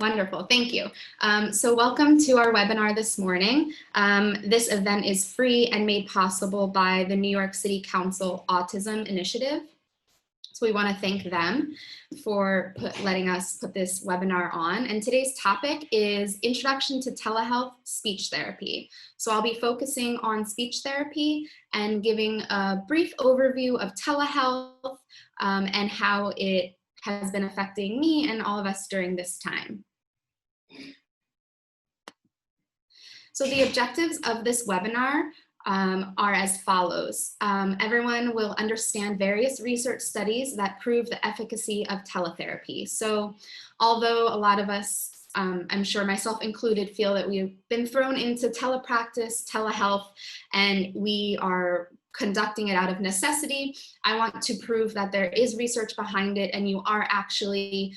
Wonderful, thank you. So welcome to our webinar this morning. This event is free and made possible by the New York City Council Autism Initiative. So we want to thank them for letting us put this webinar on. And today's topic is Introduction to Telehealth Speech Therapy. So I'll be focusing on speech therapy and giving a brief overview of telehealth and how it has been affecting me and all of us during this time. So the objectives of this webinar are as follows. Everyone will understand various research studies that prove the efficacy of teletherapy. So although a lot of us, I'm sure myself included, feel that we've been thrown into telepractice, telehealth, and we are conducting it out of necessity, I want to prove that there is research behind it and you are actually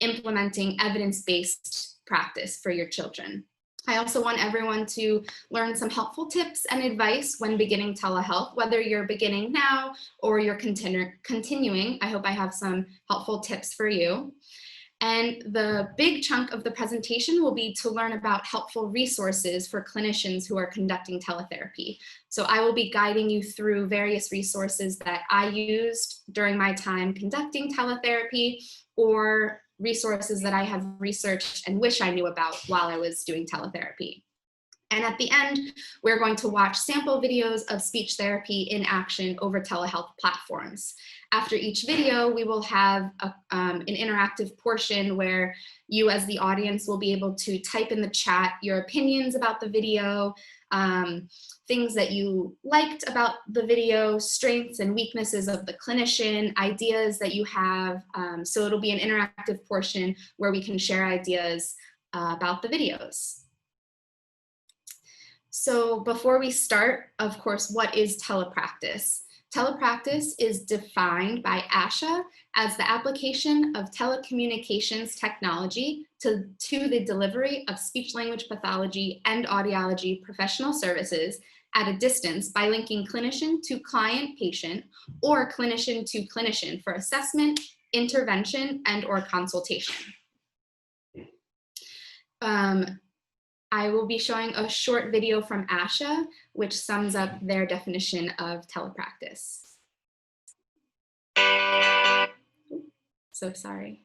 implementing evidence-based practice for your children. I also want everyone to learn some helpful tips and advice when beginning telehealth, whether you're beginning now or you're continuing. I hope I have some helpful tips for you. And the big chunk of the presentation will be to learn about helpful resources for clinicians who are conducting teletherapy. So I will be guiding you through various resources that I used during my time conducting teletherapy, or resources that I have researched and wish I knew about while I was doing teletherapy. And at the end, we're going to watch sample videos of speech therapy in action over telehealth platforms. After each video, we will have an interactive portion where you as the audience will be able to type in the chat your opinions about the video, things that you liked about the video, strengths and weaknesses of the clinician, ideas that you have. So it'll be an interactive portion where we can share ideas about the videos. So before we start, of course, what is telepractice? Telepractice is defined by ASHA as the application of telecommunications technology to the delivery of speech-language pathology and audiology professional services at a distance by linking clinician to client-patient or clinician to clinician for assessment, intervention, and or consultation. I will be showing a short video from ASHA, which sums up their definition of telepractice. So sorry.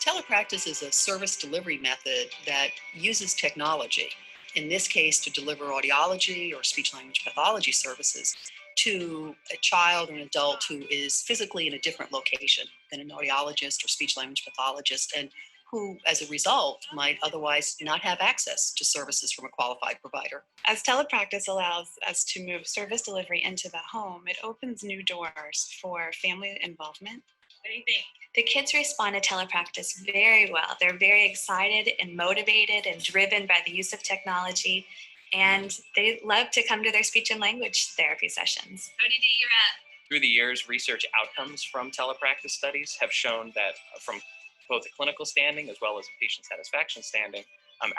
Telepractice is a service delivery method that uses technology, in this case to deliver audiology or speech-language pathology services to a child or an adult who is physically in a different location than an audiologist or speech-language pathologist, and who, as a result, might otherwise not have access to services from a qualified provider. As telepractice allows us to move service delivery into the home, it opens new doors for family involvement. What do you think? The kids respond to telepractice very well. They're very excited and motivated and driven by the use of technology, and they love to come to their speech and language therapy sessions. How do you think you're at? Through the years, research outcomes from telepractice studies have shown that from both a clinical standing as well as a patient satisfaction standing,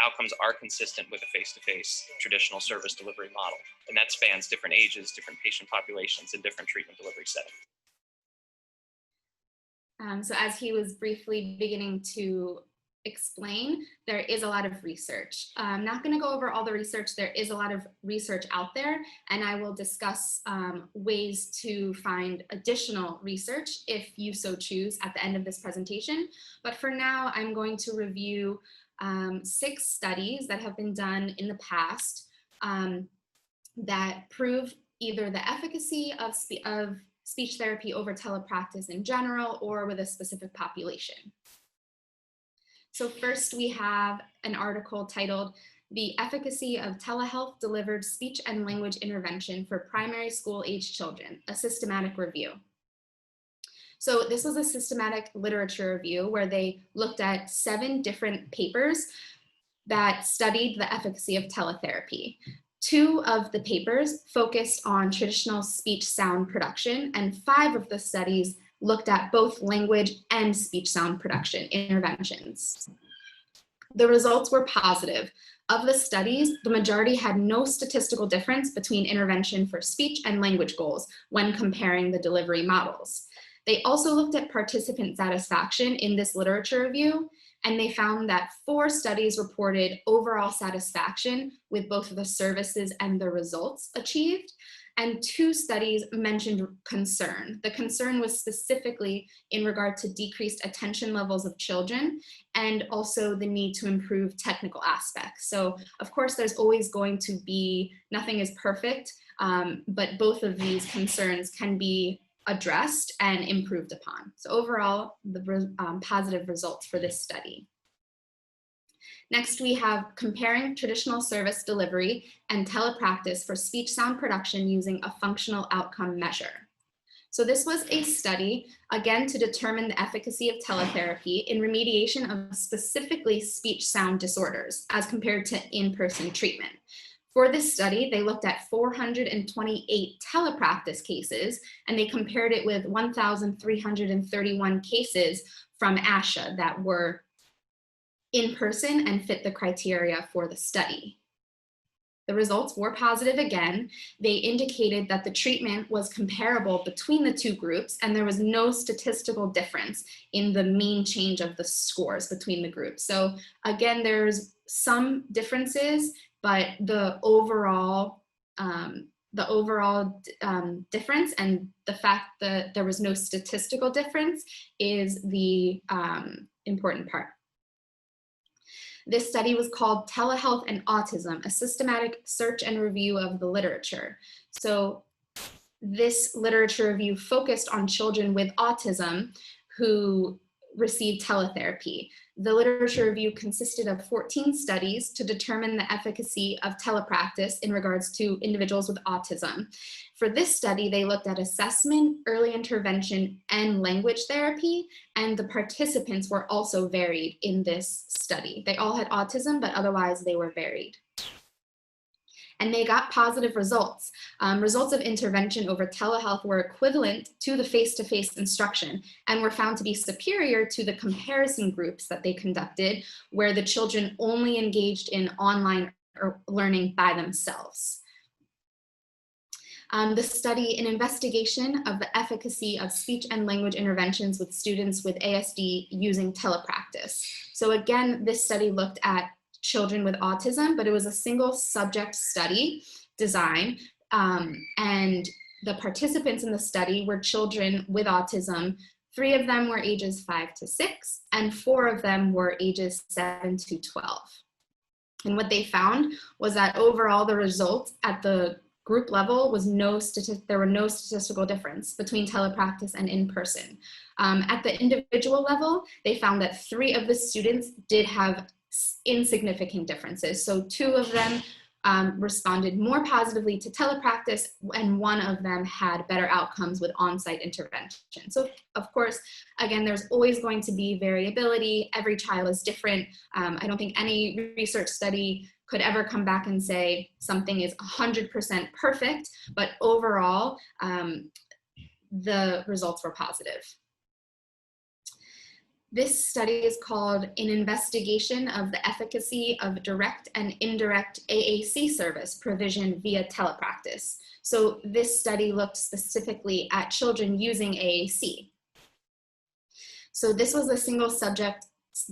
outcomes are consistent with a face-to-face traditional service delivery model. And that spans different ages, different patient populations, and different treatment delivery settings. So as he was briefly beginning to explain, there is a lot of research. I'm not going to go over all the research. There is a lot of research out there, and I will discuss ways to find additional research if you so choose at the end of this presentation. But for now, I'm going to review 6 studies that have been done in the past that prove either the efficacy of speech therapy over telepractice in general or with a specific population. So first we have an article titled "The Efficacy of Telehealth Delivered Speech and Language Intervention for Primary School Age Children, a Systematic Review." So this was a systematic literature review where they looked at 7 different papers that studied the efficacy of teletherapy. 2 of the papers focused on traditional speech sound production, and 5 of the studies looked at both language and speech sound production interventions. The results were positive. Of the studies, the majority had no statistical difference between intervention for speech and language goals when comparing the delivery models. They also looked at participant satisfaction in this literature review, and they found that 4 studies reported overall satisfaction with both the services and the results achieved, and 2 studies mentioned concern. The concern was specifically in regard to decreased attention levels of children and also the need to improve technical aspects. So of course, there's always going to be, nothing is perfect, but both of these concerns can be addressed and improved upon. So overall, the positive results for this study. Next, we have comparing traditional service delivery and telepractice for speech sound production using a functional outcome measure. So this was a study, again, to determine the efficacy of teletherapy in remediation of specifically speech sound disorders as compared to in-person treatment. For this study, they looked at 428 telepractice cases, and they compared it with 1,331 cases from ASHA that were in person and fit the criteria for the study. The results were positive again. They indicated that the treatment was comparable between the 2 groups, and there was no statistical difference in the mean change of the scores between the groups. So again, there's some differences, but the overall difference and the fact that there was no statistical difference is the important part. This study was called Telehealth and Autism, a systematic search and review of the literature. So this literature review focused on children with autism who received teletherapy. The literature review consisted of 14 studies to determine the efficacy of telepractice in regards to individuals with autism. For this study, they looked at assessment, early intervention, and language therapy, and the participants were also varied in this study. They all had autism, but otherwise they were varied. And they got positive results. Results of intervention over telehealth were equivalent to the face-to-face instruction and were found to be superior to the comparison groups that they conducted, where the children only engaged in online learning by themselves. The study, an investigation of the efficacy of speech and language interventions with students with ASD using telepractice. So again, this study looked at children with autism, but it was a single subject study design, and the participants in the study were children with autism. 3 of them were ages 5 to 6, and 4 of them were ages 7 to 12. And what they found was that overall the results at the group level was there were no statistical difference between telepractice and in-person. At the individual level, they found that 3 of the students did have insignificant differences. So 2 of them responded more positively to telepractice, and 1 of them had better outcomes with on-site intervention. So of course, again, there's always going to be variability. Every child is different. I don't think any research study could ever come back and say something is 100% perfect, but overall, the results were positive. This study is called An Investigation of the Efficacy of Direct and Indirect AAC Service Provision via Telepractice. So this study looked specifically at children using AAC. So this was a single subject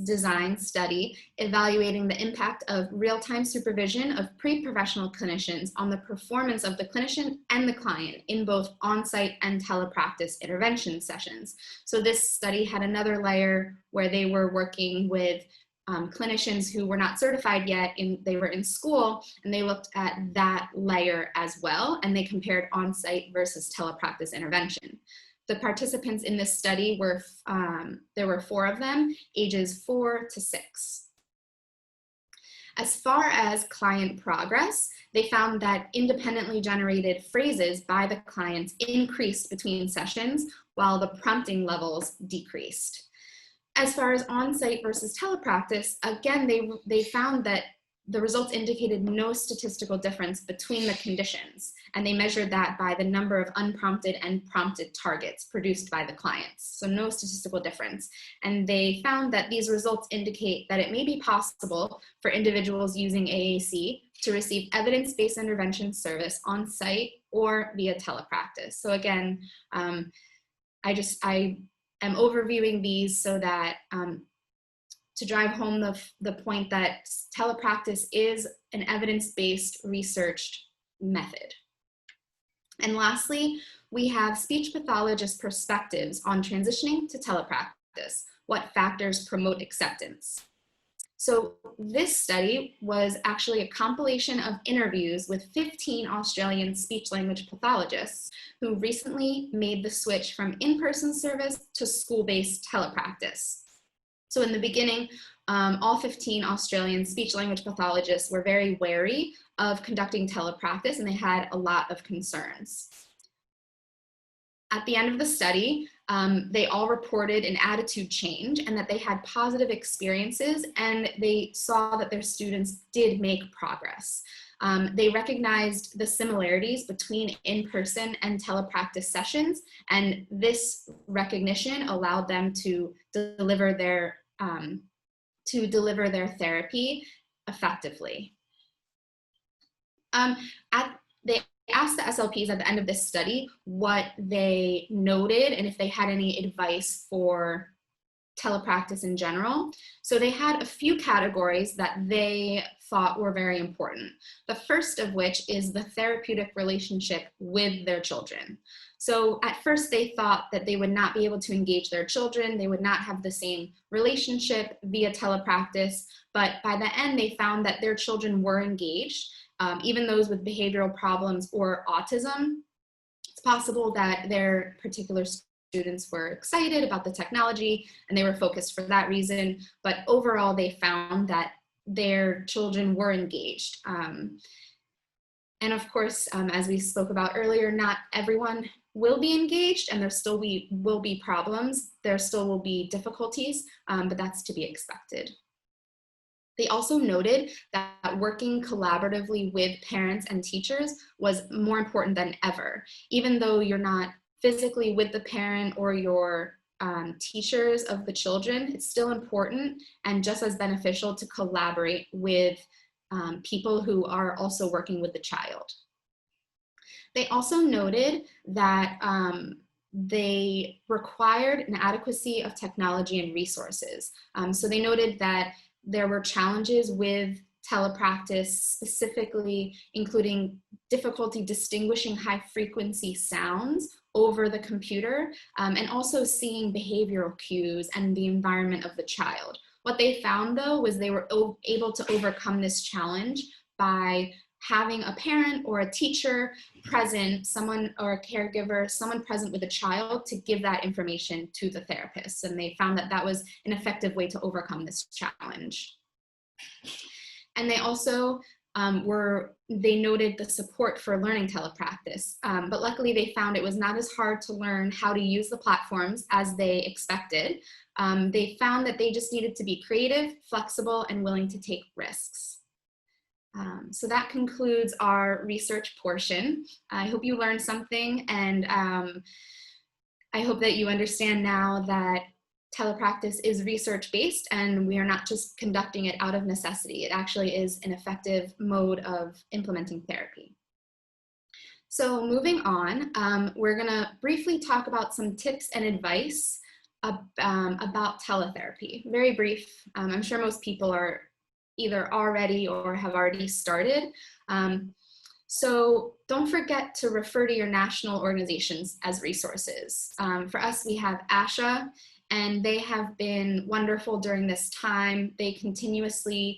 design study evaluating the impact of real-time supervision of pre-professional clinicians on the performance of the clinician and the client in both on-site and telepractice intervention sessions. So this study had another layer where they were working with clinicians who were not certified yet, they were in school, and they looked at that layer as well, and they compared on-site versus telepractice intervention. The participants in this study were, there were 4 of them, ages 4 to 6. As far as client progress, they found that independently generated phrases by the clients increased between sessions while the prompting levels decreased. As far as on-site versus telepractice, again, they found that the results indicated no statistical difference between the conditions, and they measured that by the number of unprompted and prompted targets produced by the clients, so no statistical difference. And they found that these results indicate that it may be possible for individuals using AAC to receive evidence-based intervention service on site or via telepractice. So again, I am overviewing these so that to drive home the point that telepractice is an evidence-based researched method. And lastly, we have speech pathologist perspectives on transitioning to telepractice. What factors promote acceptance? So this study was actually a compilation of interviews with 15 Australian speech language pathologists who recently made the switch from in-person service to school-based telepractice. So in the beginning, all 15 Australian speech language pathologists were very wary of conducting telepractice, and they had a lot of concerns. At the end of the study, they all reported an attitude change and that they had positive experiences, and they saw that their students did make progress. They recognized the similarities between in-person and telepractice sessions, and this recognition allowed them to deliver their therapy effectively. They asked the SLPs at the end of this study what they noted and if they had any advice for telepractice in general. So they had a few categories that they thought were very important. The first of which is the therapeutic relationship with their children. So at first they thought that they would not be able to engage their children, they would not have the same relationship via telepractice, but by the end they found that their children were engaged, even those with behavioral problems or autism. It's possible that their particular students were excited about the technology and they were focused for that reason, but overall they found that their children were engaged. And of course, as we spoke about earlier, not everyone will be engaged, and there still will be problems, there still will be difficulties, but that's to be expected. They also noted that working collaboratively with parents and teachers was more important than ever. Even though you're not physically with the parent or your teachers of the children, it's still important and just as beneficial to collaborate with people who are also working with the child. They also noted that they required an adequacy of technology and resources. So they noted that there were challenges with telepractice, specifically including difficulty distinguishing high frequency sounds over the computer, and also seeing behavioral cues and the environment of the child. What they found though was they were able to overcome this challenge by having a parent or a teacher present, someone or a caregiver, someone present with a child to give that information to the therapist. And they found that that was an effective way to overcome this challenge. And they also they noted the support for learning telepractice, but luckily they found it was not as hard to learn how to use the platforms as they expected. They found that they just needed to be creative, flexible, and willing to take risks. So that concludes our research portion. I hope you learned something, and I hope that you understand now that telepractice is research-based and we are not just conducting it out of necessity. It actually is an effective mode of implementing therapy. So moving on, we're gonna briefly talk about some tips and advice about teletherapy. Very brief. I'm sure most people are either already or have already started. So don't forget to refer to your national organizations as resources. For us, we have ASHA, and they have been wonderful during this time. They continuously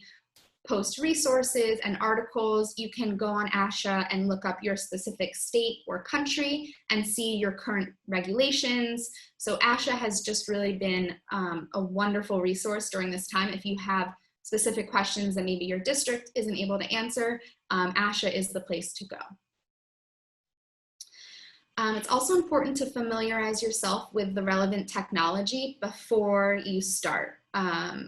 post resources and articles. You can go on ASHA and look up your specific state or country and see your current regulations. So ASHA has just really been a wonderful resource during this time. If you have specific questions that maybe your district isn't able to answer, ASHA is the place to go. It's also important to familiarize yourself with the relevant technology before you start.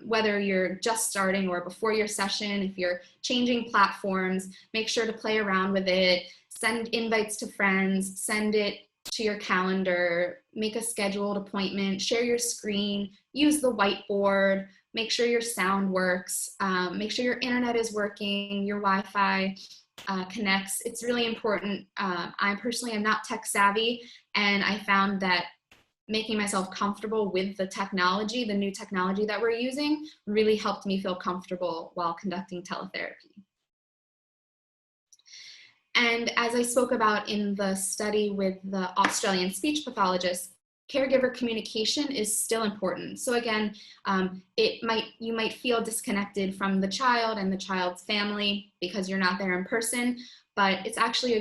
whether you're just starting or before your session, if you're changing platforms, make sure to play around with it, send invites to friends, send it to your calendar, make a scheduled appointment, share your screen, use the whiteboard, make sure your sound works, make sure your internet is working, your Wi-Fi connects. It's really important. I personally am not tech savvy, and I found that making myself comfortable with the technology, the new technology that we're using, really helped me feel comfortable while conducting teletherapy. And as I spoke about in the study with the Australian speech pathologist, caregiver communication is still important. So again, you might feel disconnected from the child and the child's family because you're not there in person, but it's actually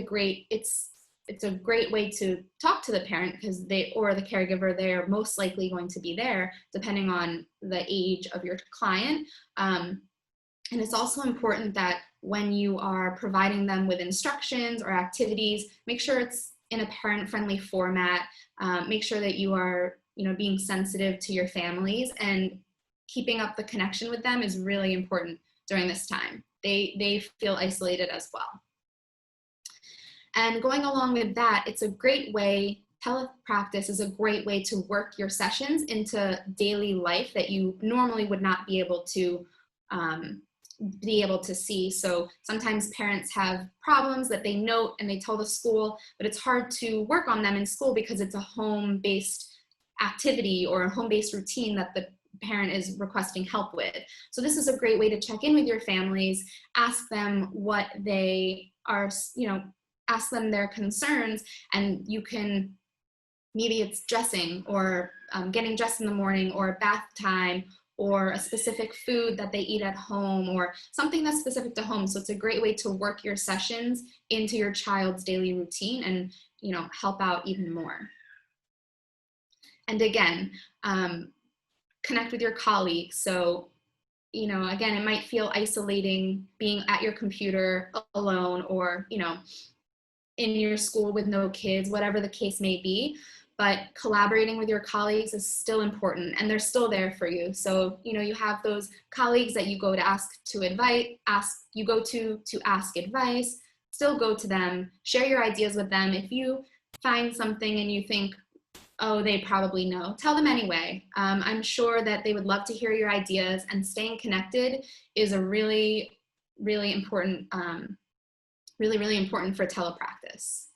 it's a great way to talk to the parent because or the caregiver, they're most likely going to be there depending on the age of your client. And it's also important that when you are providing them with instructions or activities, make sure it's in a parent-friendly format. Make sure that you are, being sensitive to your families, and keeping up the connection with them is really important during this time. They feel isolated as well. And going along with that, it's a great way, telepractice is a great way to work your sessions into daily life that you normally would not be able to see. So sometimes parents have problems that they note and they tell the school, but it's hard to work on them in school because it's a home-based activity or a home-based routine that the parent is requesting help with. So this is a great way to check in with your families, ask them what they are, ask them their concerns, and you can, maybe it's dressing or getting dressed in the morning, or bath time, or a specific food that they eat at home, or something that's specific to home. So it's a great way to work your sessions into your child's daily routine and, help out even more. And again, connect with your colleagues. So, again, it might feel isolating being at your computer alone, or, in your school with no kids, whatever the case may be. But collaborating with your colleagues is still important, and they're still there for you. So, you have those colleagues that you go to ask advice, still go to them, share your ideas with them. If you find something and you think, oh, they probably know, tell them anyway. I'm sure that they would love to hear your ideas, and staying connected is a really, really important, really important for telepractice.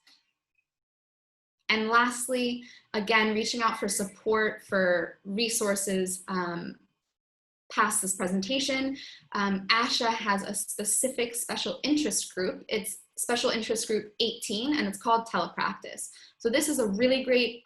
And lastly, again, reaching out for support, for resources past this presentation. ASHA has a specific special interest group. It's Special Interest Group 18, and it's called TelePractice. So this is a really great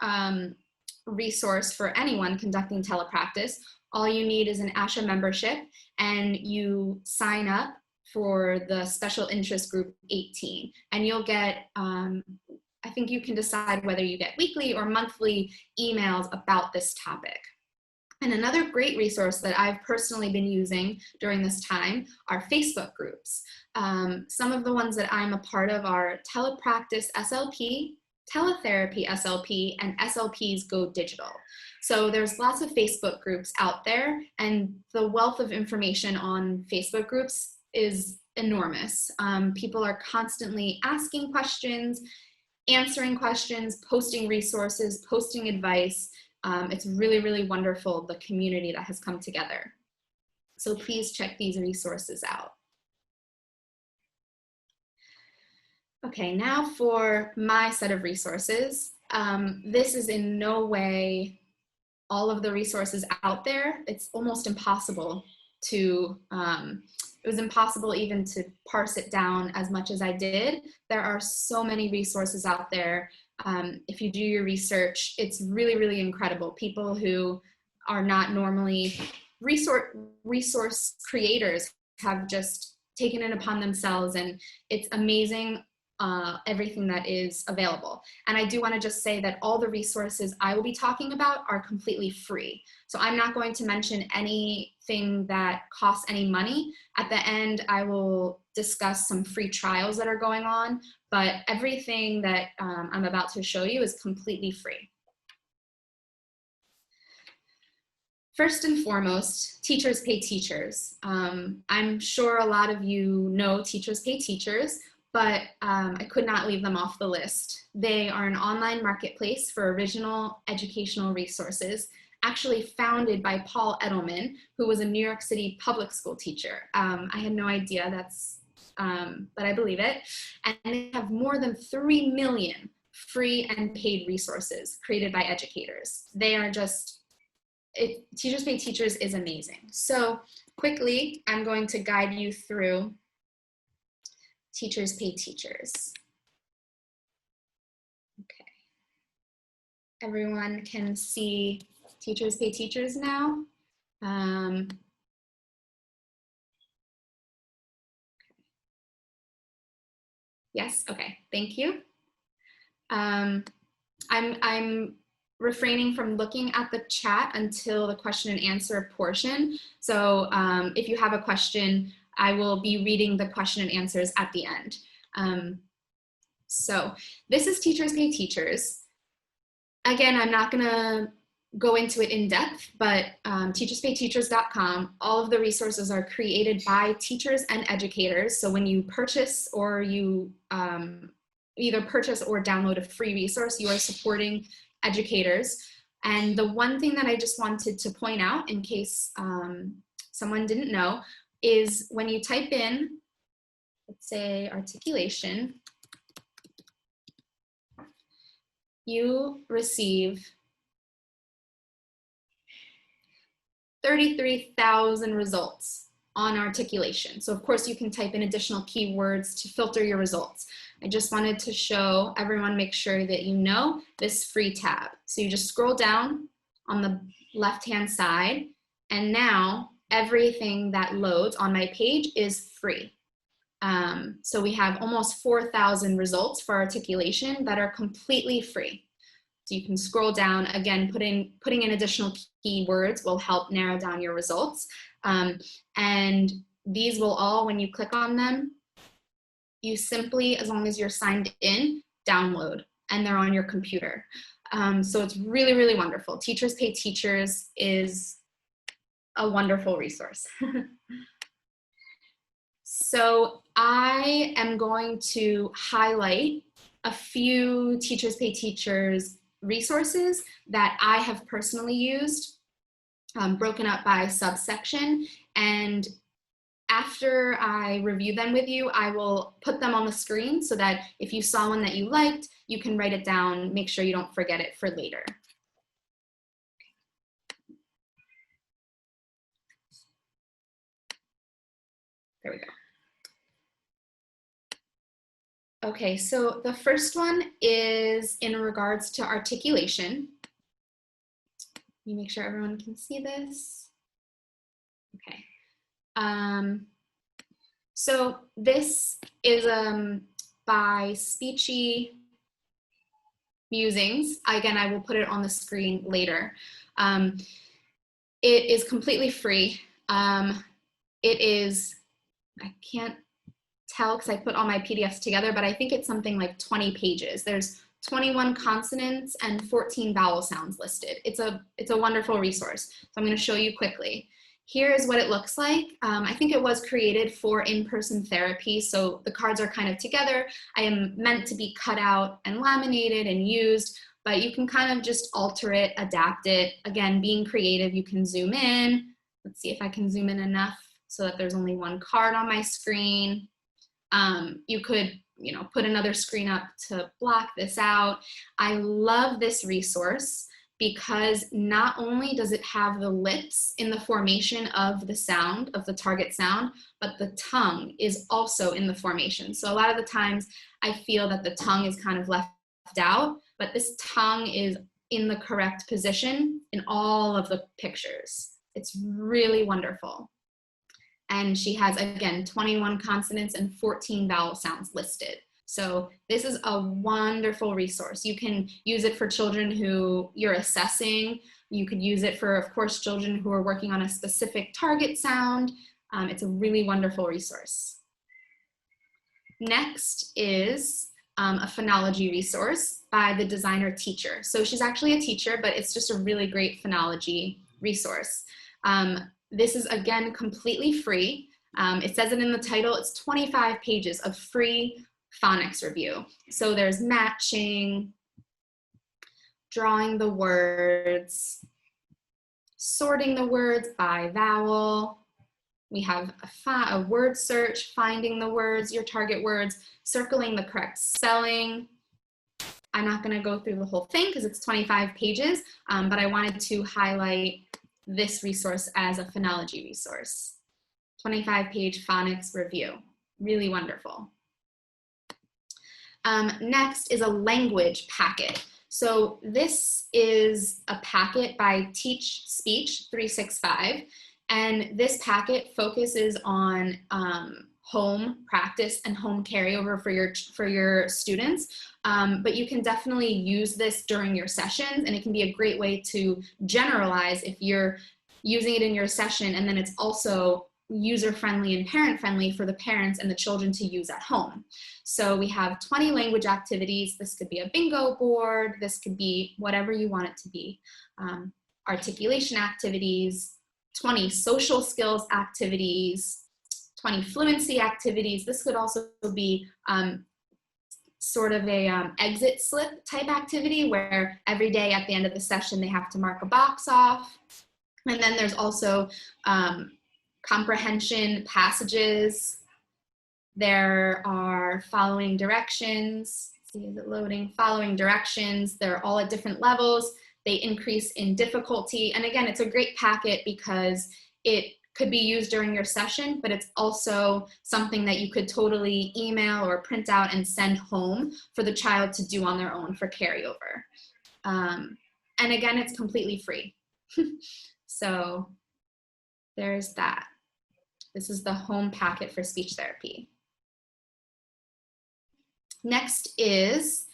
resource for anyone conducting telepractice. All you need is an ASHA membership, and you sign up for the Special Interest Group 18, and you'll get, I think you can decide whether you get weekly or monthly emails about this topic. And another great resource that I've personally been using during this time are Facebook groups. Some of the ones that I'm a part of are Telepractice SLP, Teletherapy SLP, and SLP's Go Digital. So there's lots of Facebook groups out there, and the wealth of information on Facebook groups is enormous. People are constantly asking questions, answering questions, posting resources, posting advice. It's really, really wonderful, the community that has come together. So please check these resources out. Okay, now for my set of resources. This is in no way all of the resources out there. It's almost impossible to, it was impossible even to parse it down as much as I did. There are so many resources out there. If you do your research, it's really, really incredible. People who are not normally resource creators have just taken it upon themselves, and it's amazing everything that is available. And I do want to just say that all the resources I will be talking about are completely free. So I'm not going to mention anything that costs any money. At the end, I will discuss some free trials that are going on, but everything that I'm about to show you is completely free. First and foremost, teachers pay teachers. I'm sure a lot of you know teachers pay teachers, but I could not leave them off the list. They are an online marketplace for original educational resources, actually founded by Paul Edelman, who was a New York City public school teacher. I had no idea but I believe it. And they have more than 3 million free and paid resources created by educators. They are just, Teachers Pay Teachers is amazing. So quickly, I'm going to guide you through Teachers Pay Teachers. Okay. Everyone can see Teachers Pay Teachers now. Yes, okay, thank you. I'm refraining from looking at the chat until the question and answer portion. So if you have a question, I will be reading the question and answers at the end. So this is Teachers Pay Teachers. Again, I'm not gonna go into it in depth, but teacherspayteachers.com, all of the resources are created by teachers and educators. So when you purchase or you either purchase or download a free resource, you are supporting educators. And the one thing that I just wanted to point out in case someone didn't know is when you type in, let's say articulation, you receive 33,000 results on articulation. So of course you can type in additional keywords to filter your results. I just wanted to show everyone, make sure that you know this free tab. So you just scroll down on the left-hand side, and now everything that loads on my page is free. So we have almost 4,000 results for articulation that are completely free. So you can scroll down, again, putting in additional keywords will help narrow down your results. And these will all, when you click on them, you simply, as long as you're signed in, download, and they're on your computer. So it's really, really wonderful. Teachers Pay Teachers is a wonderful resource. So I am going to highlight a few Teachers Pay Teachers resources that I have personally used, broken up by subsection. And after I review them with you, I will put them on the screen so that if you saw one that you liked, you can write it down, make sure you don't forget it for later. There we go. Okay, so the first one is in regards to articulation. Let me make sure everyone can see this. Okay. So this is by Speechy Musings. Again, I will put it on the screen later. It is completely free. It is, I can't tell because I put all my PDFs together, but I think it's something like 20 pages. There's 21 consonants and 14 vowel sounds listed. It's a wonderful resource. So I'm going to show you quickly. Here is what it looks like. I think it was created for in-person therapy, so the cards are kind of together. I am meant to be cut out and laminated and used, but you can kind of just alter it, adapt it. Again, being creative, you can zoom in. Let's see if I can zoom in enough so that there's only one card on my screen. You could, put another screen up to block this out. I love this resource because not only does it have the lips in the formation of the sound, of the target sound, but the tongue is also in the formation. So a lot of the times I feel that the tongue is kind of left out, but this tongue is in the correct position in all of the pictures. It's really wonderful. And she has, again, 21 consonants and 14 vowel sounds listed. So this is a wonderful resource. You can use it for children who you're assessing. You could use it for, of course, children who are working on a specific target sound. It's a really wonderful resource. Next is a phonology resource by the designer teacher. So she's actually a teacher, but it's just a really great phonology resource. This is, again, completely free. It says it in the title. It's 25 pages of free phonics review. So there's matching, drawing the words, sorting the words by vowel. We have a word search, finding the words, your target words, circling the correct spelling. I'm not going to go through the whole thing because it's 25 pages, but I wanted to highlight this resource as a phonology resource. 25-page phonics review, really wonderful. Next is a language packet. So this is a packet by Teach Speech 365, and this packet focuses on home practice and home carryover for your students, but you can definitely use this during your sessions, and it can be a great way to generalize if you're using it in your session, and then it's also user-friendly and parent-friendly for the parents and the children to use at home. So we have 20 language activities. This could be a bingo board. This could be whatever you want it to be. Articulation activities, 20 social skills activities, 20 fluency activities. This could also be sort of a exit slip type activity where every day at the end of the session they have to mark a box off. And then there's also comprehension passages. There are following directions. See, is it loading? Following directions. They're all at different levels. They increase in difficulty. And again, it's a great packet because it could be used during your session, but it's also something that you could totally email or print out and send home for the child to do on their own for carryover. And again, it's completely free. So there's that. This is the home packet for speech therapy. Next is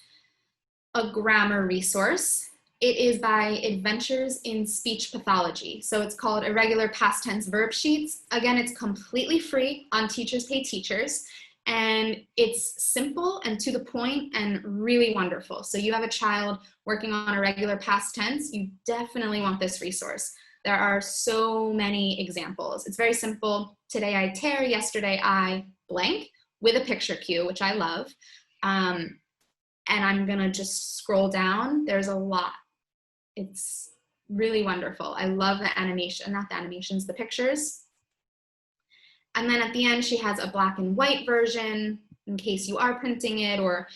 a grammar resource. It is by Adventures in Speech Pathology. So it's called Irregular Past Tense Verb Sheets. Again, it's completely free on Teachers Pay Teachers, and it's simple and to the point and really wonderful. So you have a child working on irregular past tense, you definitely want this resource. There are so many examples. It's very simple. Today I tear, yesterday I blank, with a picture cue, which I love. And I'm gonna just scroll down. There's a lot. It's really wonderful. I love the animation, not the animations, the pictures. And then at the end, she has a black and white version in case you are printing it, or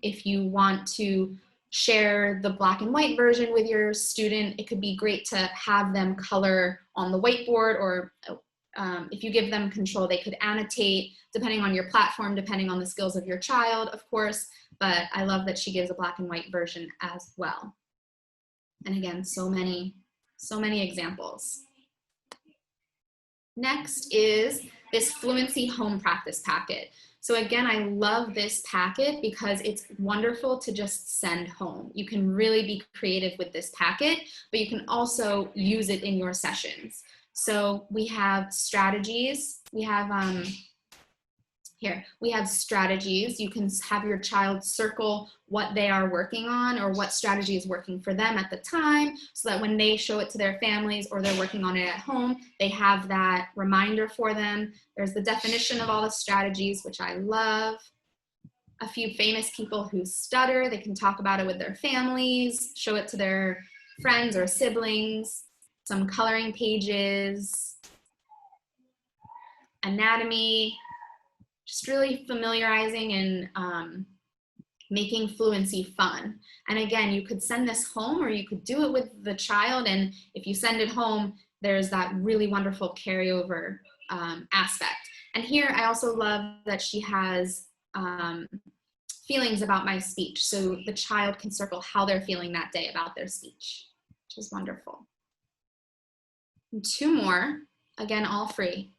if you want to share the black and white version with your student, it could be great to have them color on the whiteboard, or if you give them control, they could annotate depending on your platform, depending on the skills of your child, of course, but I love that she gives a black and white version as well. And again, so many examples. Next is this Fluency Home Practice Packet. So again, I love this packet because it's wonderful to just send home. You can really be creative with this packet, but you can also use it in your sessions. So we have strategies. We have we have strategies. You can have your child circle what they are working on or what strategy is working for them at the time, so that when they show it to their families or they're working on it at home, they have that reminder for them. There's the definition of all the strategies, which I love. A few famous people who stutter, they can talk about it with their families, show it to their friends or siblings. Some coloring pages, anatomy, just really familiarizing and making fluency fun. And again, you could send this home or you could do it with the child, and if you send it home, there's that really wonderful carryover aspect. And here I also love that she has feelings about my speech, so the child can circle how they're feeling that day about their speech, which is wonderful. And two more, again, all free.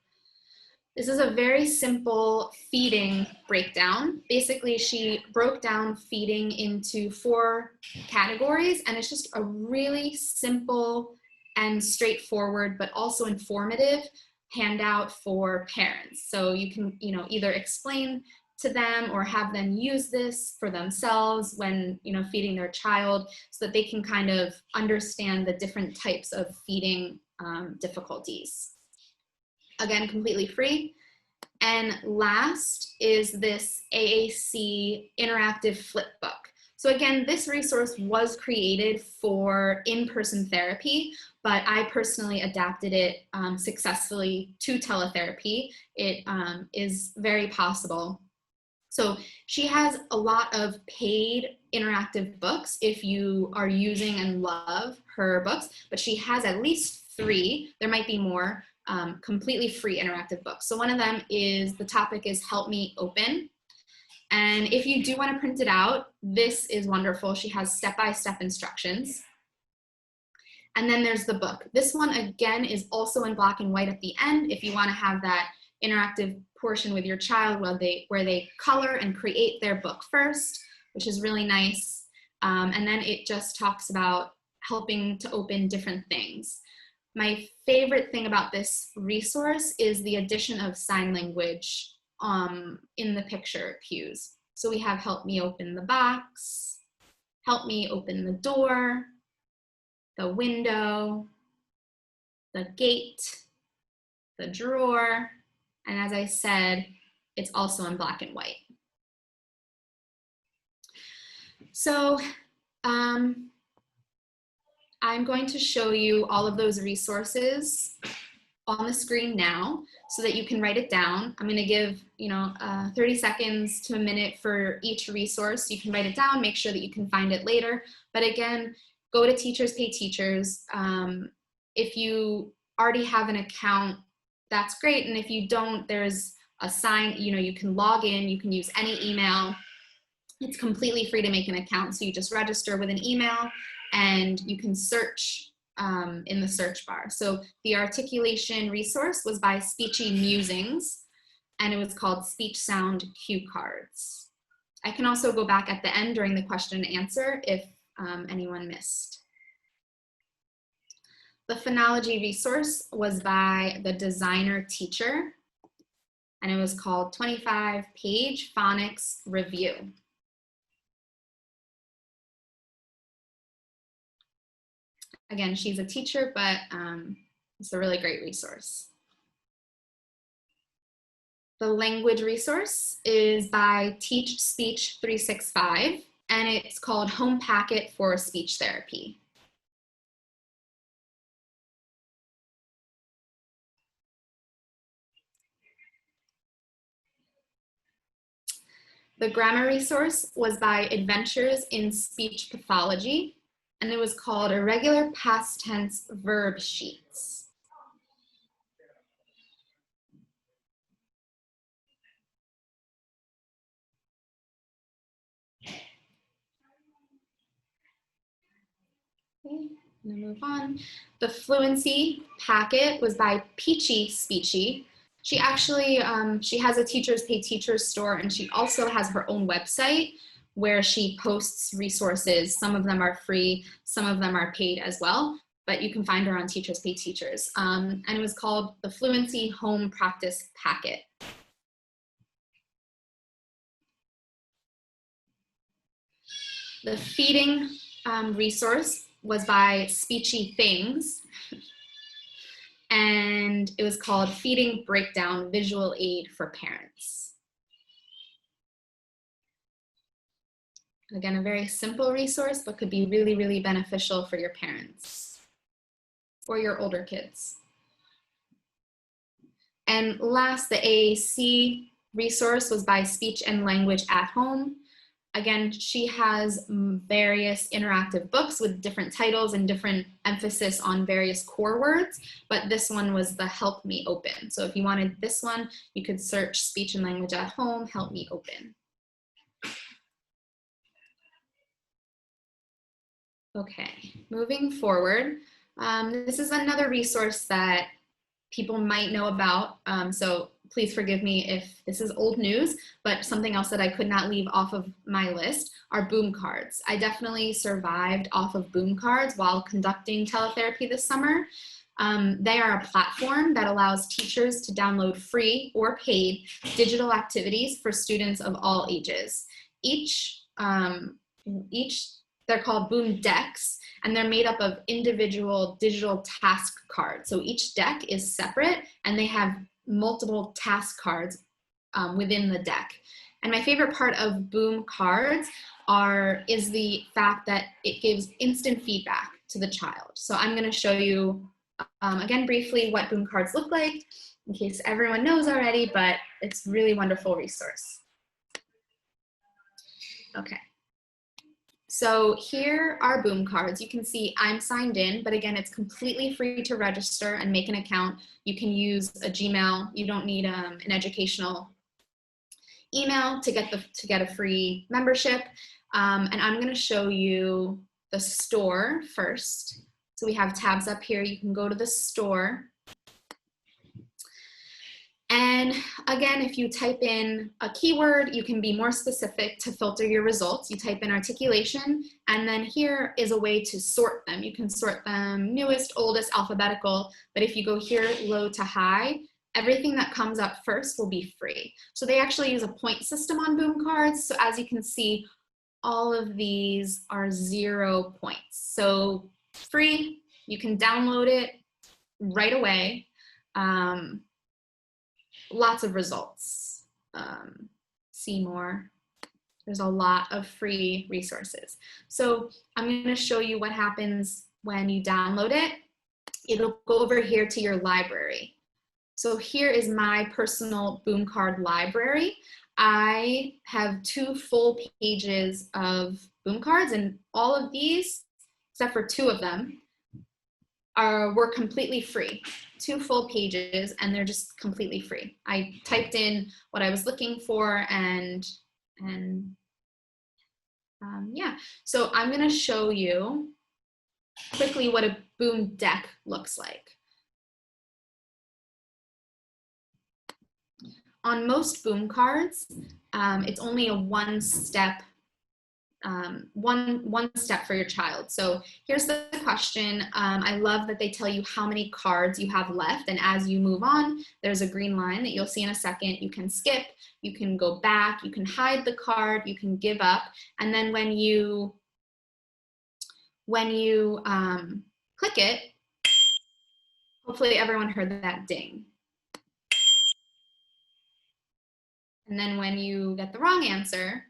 This is a very simple feeding breakdown. Basically, she broke down feeding into 4 categories, and it's just a really simple and straightforward, but also informative handout for parents. So you can, either explain to them or have them use this for themselves when, you know, feeding their child, so that they can kind of understand the different types of feeding difficulties. Again, completely free. And last is this AAC interactive flip book. So again, this resource was created for in-person therapy, but I personally adapted it successfully to teletherapy. It is very possible. So she has a lot of paid interactive books if you are using and love her books, but she has at least 3, there might be more, completely free interactive books. So one of them is, the topic is Help Me Open. And if you do want to print it out, this is wonderful. She has step-by-step instructions. And then there's the book. This one, again, is also in black and white at the end if you want to have that interactive portion with your child where they color and create their book first, which is really nice. And then it just talks about helping to open different things. My favorite thing about this resource is the addition of sign language in the picture cues. So we have help me open the box, help me open the door, the window, the gate, the drawer, and as I said, it's also in black and white. So I'm going to show you all of those resources on the screen now so that you can write it down. I'm going to give 30 seconds to a minute for each resource. You can write it down, make sure that you can find it later. But again, go to Teachers Pay Teachers. If you already have an account, that's great. And if you don't, there's a sign, you can log in, you can use any email. It's completely free to make an account. So you just register with an email and you can search in the search bar. So the articulation resource was by Speechy Musings, and it was called Speech Sound Cue Cards. I can also go back at the end during the question and answer if anyone missed. The phonology resource was by the Designer Teacher, and it was called 25-Page Phonics Review. Again, she's a teacher, but it's a really great resource. The language resource is by Teach Speech 365, and it's called Home Packet for Speech Therapy. The grammar resource was by Adventures in Speech Pathology, and it was called Irregular Past Tense Verb Sheets. Okay, I'm gonna move on. The fluency packet was by Peachy Speechy. She actually, she has a Teachers Pay Teachers store, and she also has her own website where she posts resources. Some of them are free, some of them are paid as well, but you can find her on Teachers Pay Teachers. And it was called the Fluency Home Practice Packet. The feeding resource was by Speechy Things, and it was called Feeding Breakdown Visual Aid for Parents. Again, a very simple resource, but could be really, really beneficial for your parents or your older kids. And last, the AAC resource was by Speech and Language at Home. Again, she has various interactive books with different titles and different emphasis on various core words, but this one was the Help Me Open. So if you wanted this one, you could search Speech and Language at Home, Help Me Open. Okay, moving forward, this is another resource that people might know about, so please forgive me if this is old news, but something else that I could not leave off of my list are boom cards. I definitely survived off of boom cards while conducting teletherapy this summer. They are a platform that allows teachers to download free or paid digital activities for students of all ages. They're called Boom decks, and they're made up of individual digital task cards. So each deck is separate, and they have multiple task cards within the deck. And my favorite part of Boom cards is the fact that it gives instant feedback to the child. So I'm going to show you again briefly what Boom cards look like, in case everyone knows already, but it's a really wonderful resource. Okay. So here are Boom cards. You can see I'm signed in, but again, it's completely free to register and make an account. You can use a Gmail. You don't need an educational email to get a free membership. And I'm going to show you the store first. So we have tabs up here. You can go to the store. And again, if you type in a keyword, you can be more specific to filter your results. You type in articulation, and then here is a way to sort them. You can sort them newest, oldest, alphabetical, but if you go here, low to high, everything that comes up first will be free. So they actually use a point system on Boom cards. So as you can see, all of these are 0 points. So free, you can download it right away. Lots of results. See more. There's a lot of free resources. So I'm going to show you what happens when you download it. It'll go over here to your library. So here is my personal Boom card library. I have 2 full pages of Boom cards, and all of these, except for 2 of them, were completely free. 2 full pages, and they're just completely free. I typed in what I was looking for, and yeah. So I'm going to show you quickly what a Boom deck looks like. On most Boom cards, it's only a one step for your child. So here's the question. I love that they tell you how many cards you have left, and as you move on, there's a green line that you'll see in a second. You can skip, you can go back, you can hide the card, you can give up, and then when you click it, hopefully everyone heard that ding. And then when you get the wrong answer,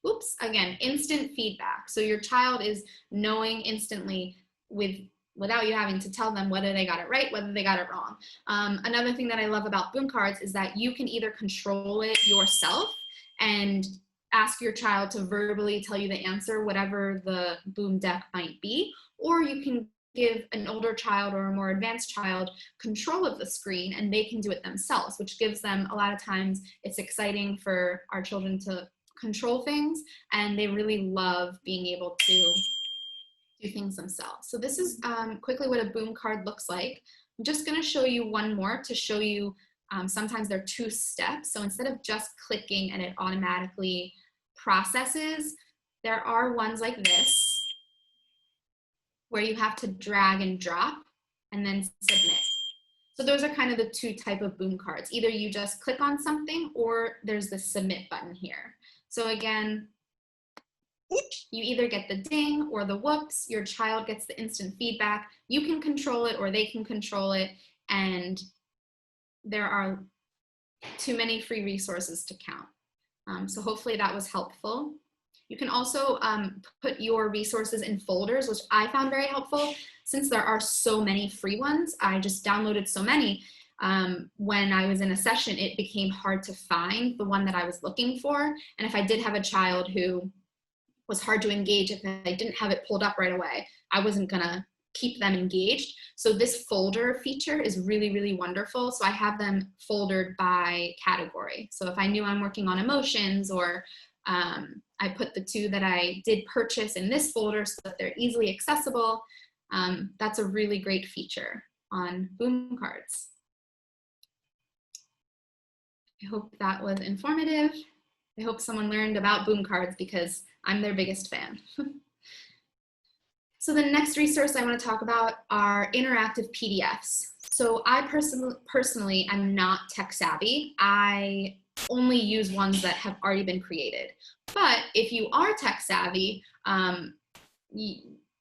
oops, again, instant feedback. So your child is knowing instantly without you having to tell them whether they got it right, whether they got it wrong. Another thing that I love about Boom cards is that you can either control it yourself and ask your child to verbally tell you the answer, whatever the Boom deck might be, or you can give an older child or a more advanced child control of the screen and they can do it themselves, which gives them, a lot of times it's exciting for our children to control things, and they really love being able to do things themselves. So this is quickly what a Boom card looks like. I'm just going to show you one more to show you sometimes there are 2 steps. So instead of just clicking and it automatically processes, there are ones like this where you have to drag and drop and then submit. So those are kind of the 2 type of Boom cards. Either you just click on something or there's the submit button here. So again, you either get the ding or the whoops, your child gets the instant feedback. You can control it or they can control it, and there are too many free resources to count. So hopefully that was helpful. You can also put your resources in folders, which I found very helpful. Since there are so many free ones, I just downloaded so many. When I was in a session, it became hard to find the one that I was looking for. And if I did have a child who was hard to engage, if I didn't have it pulled up right away, I wasn't gonna keep them engaged. So this folder feature is really, really wonderful. So I have them foldered by category. So if I knew I'm working on emotions, or I put the 2 that I did purchase in this folder so that they're easily accessible. That's a really great feature on Boom cards. I hope that was informative. I hope someone learned about Boom cards because I'm their biggest fan. So the next resource I want to talk about are interactive PDFs. So I personally am not tech savvy. I only use ones that have already been created. But if you are tech savvy,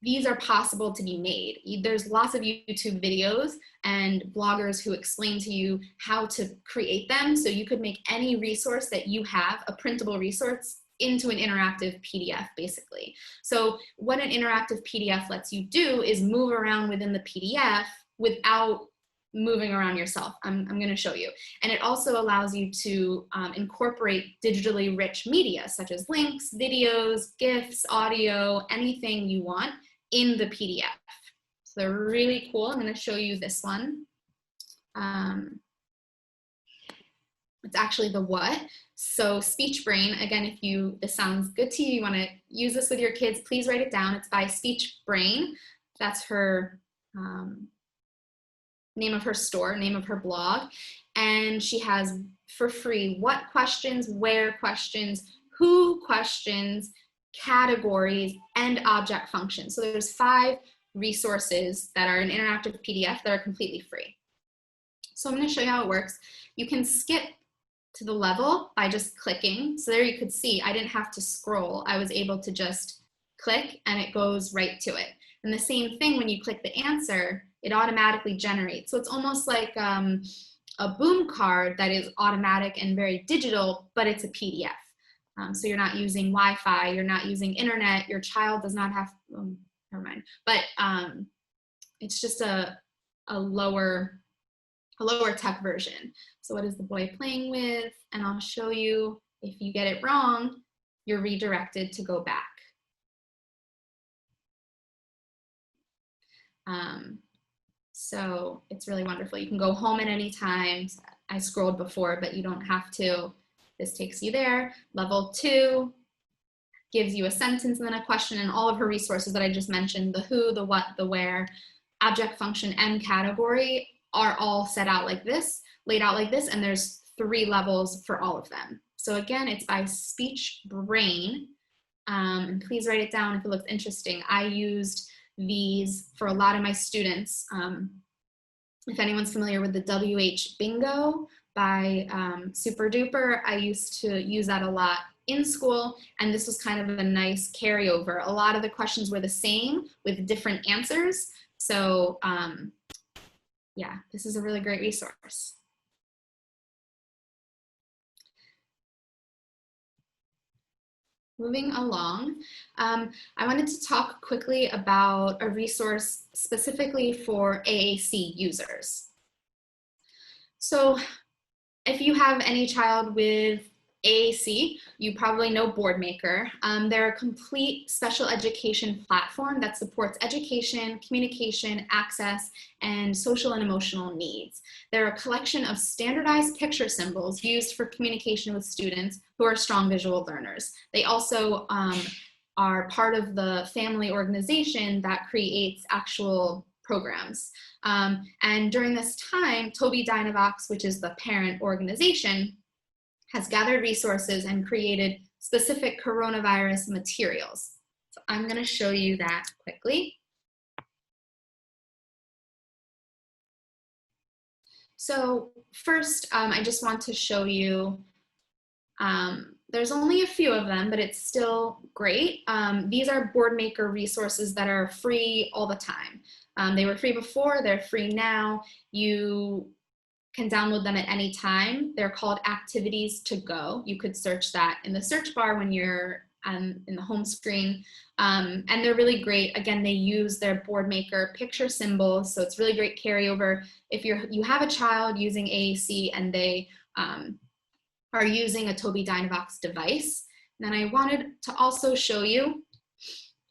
these are possible to be made. There's lots of YouTube videos and bloggers who explain to you how to create them. So you could make any resource that you have, a printable resource, into an interactive PDF, basically. So what an interactive PDF lets you do is move around within the PDF without moving around yourself. I'm going to show you. And it also allows you to incorporate digitally rich media, such as links, videos, GIFs, audio, anything you want in the PDF. So they're really cool. I'm going to show you this one. It's actually the what. So Speech Brain, again, if this sounds good to you, you want to use this with your kids, please write it down. It's by Speech Brain. That's her name of her store, name of her blog. And she has for free what questions, where questions, who questions, categories, and object functions. So there's 5 resources that are an interactive PDF that are completely free. So I'm going to show you how it works. You can skip to the level by just clicking. So there you could see I didn't have to scroll. I was able to just click and it goes right to it. And the same thing when you click the answer, it automatically generates. So it's almost like a boom card that is automatic and very digital, but it's a PDF. So you're not using Wi-Fi, you're not using internet, your child does not have, never mind. But it's just a lower tech version. So what is the boy playing with? And I'll show you, if you get it wrong, you're redirected to go back. So it's really wonderful. You can go home at any time. I scrolled before, but you don't have to. This takes you there. Level 2 gives you a sentence and then a question, and all of her resources that I just mentioned, the who, the what, the where, object function, and category are all set out like this, laid out like this, and there's 3 levels for all of them. So again, it's by Speech Brain, and please write it down if it looks interesting. I used these for a lot of my students. If anyone's familiar with the WH Bingo by Super Duper, I used to use that a lot in school, and this was kind of a nice carryover. A lot of the questions were the same with different answers. So yeah, this is a really great resource. Moving along, I wanted to talk quickly about a resource specifically for AAC users. So if you have any child with AAC, you probably know BOARDMAKER. They're a complete special education platform that supports education, communication, access, and social and emotional needs. They're a collection of standardized picture symbols used for communication with students who are strong visual learners. They also are part of the family organization that creates actual programs. And during this time, Tobii Dynavox, which is the parent organization, has gathered resources and created specific coronavirus materials. So I'm going to show you that quickly. So first, I just want to show you, there's only a few of them, but it's still great. These are BOARDMAKER resources that are free all the time. They were free before, they're free now. You can download them at any time. They're called Activities to Go. You could search that in the search bar when you're in the home screen. And they're really great. Again, they use their BOARDMAKER picture symbols, so it's really great carryover. If you have a child using AAC and they are using a Tobii Dynavox device, then I wanted to also show you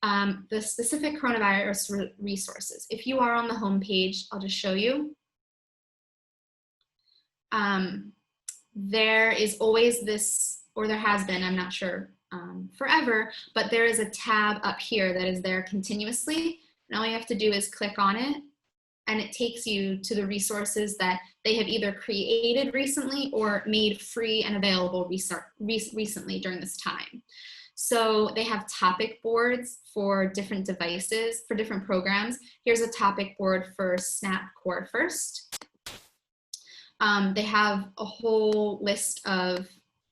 the specific coronavirus resources. If you are on the home page, I'll just show you. There is always this, or there has been, I'm not sure forever, but there is a tab up here that is there continuously. And all you have to do is click on it, and it takes you to the resources that they have either created recently or made free and available recently during this time. So they have topic boards for different devices, for different programs. Here's a topic board for Snap Core First. They have a whole list of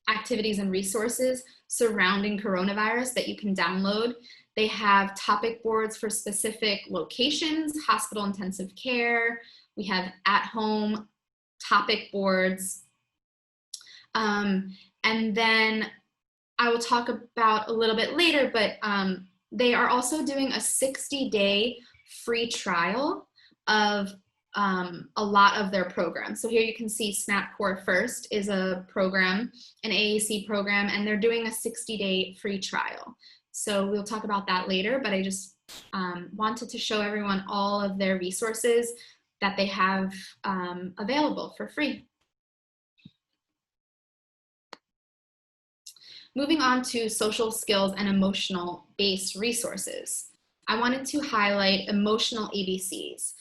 activities and resources surrounding coronavirus that you can download. They have topic boards for specific locations, hospital intensive care. We have at-home topic boards. And then I will talk about a little bit later, but they are also doing a 60-day free trial of a lot of their programs. So here you can see Snap Core First is a program, an AAC program, and they're doing a 60-day free trial. So we'll talk about that later, but I just wanted to show everyone all of their resources that they have available for free. Moving on to social skills and emotional based resources. I wanted to highlight emotional ABCs.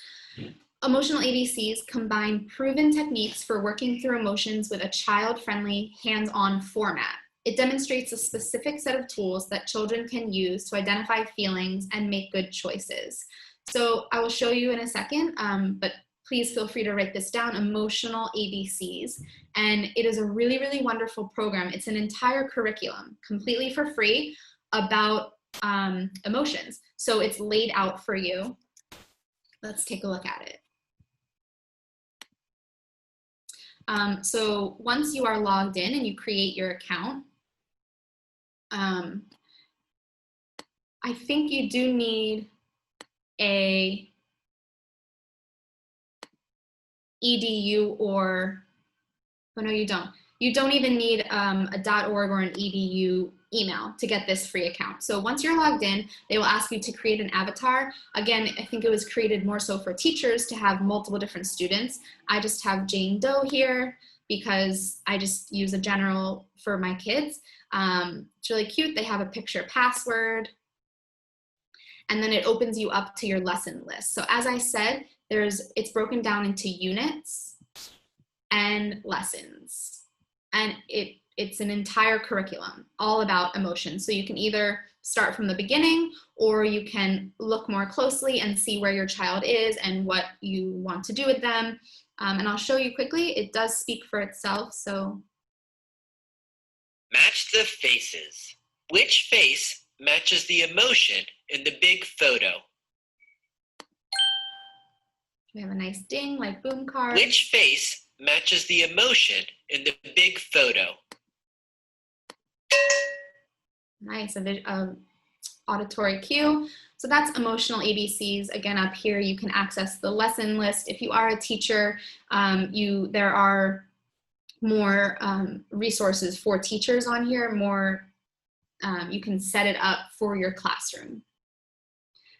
Emotional ABCs combine proven techniques for working through emotions with a child-friendly, hands-on format. It demonstrates a specific set of tools that children can use to identify feelings and make good choices. So I will show you in a second, but please feel free to write this down, emotional ABCs. And it is a really, really wonderful program. It's an entire curriculum, completely for free, about emotions. So it's laid out for you. Let's take a look at it. So once you are logged in and you create your account, I think you do need a EDU or, oh no, you don't. You don't even need a .org or an EDU email to get this free account. So once you're logged in, they will ask you to create an avatar. Again, I think it was created more so for teachers to have multiple different students. I just have Jane Doe here because I just use a general for my kids. It's really cute. They have a picture password. And then it opens you up to your lesson list. So as I said, it's broken down into units and lessons. And it's an entire curriculum all about emotions. So you can either start from the beginning or you can look more closely and see where your child is and what you want to do with them. And I'll show you quickly. It does speak for itself. So match the faces. Which face matches the emotion in the big photo? we have a nice ding, like boom card. Which face matches the emotion in the big photo? Nice, auditory cue. So that's emotional ABCs. Again, up here, you can access the lesson list. If you are a teacher, there are more resources for teachers on here, you can set it up for your classroom.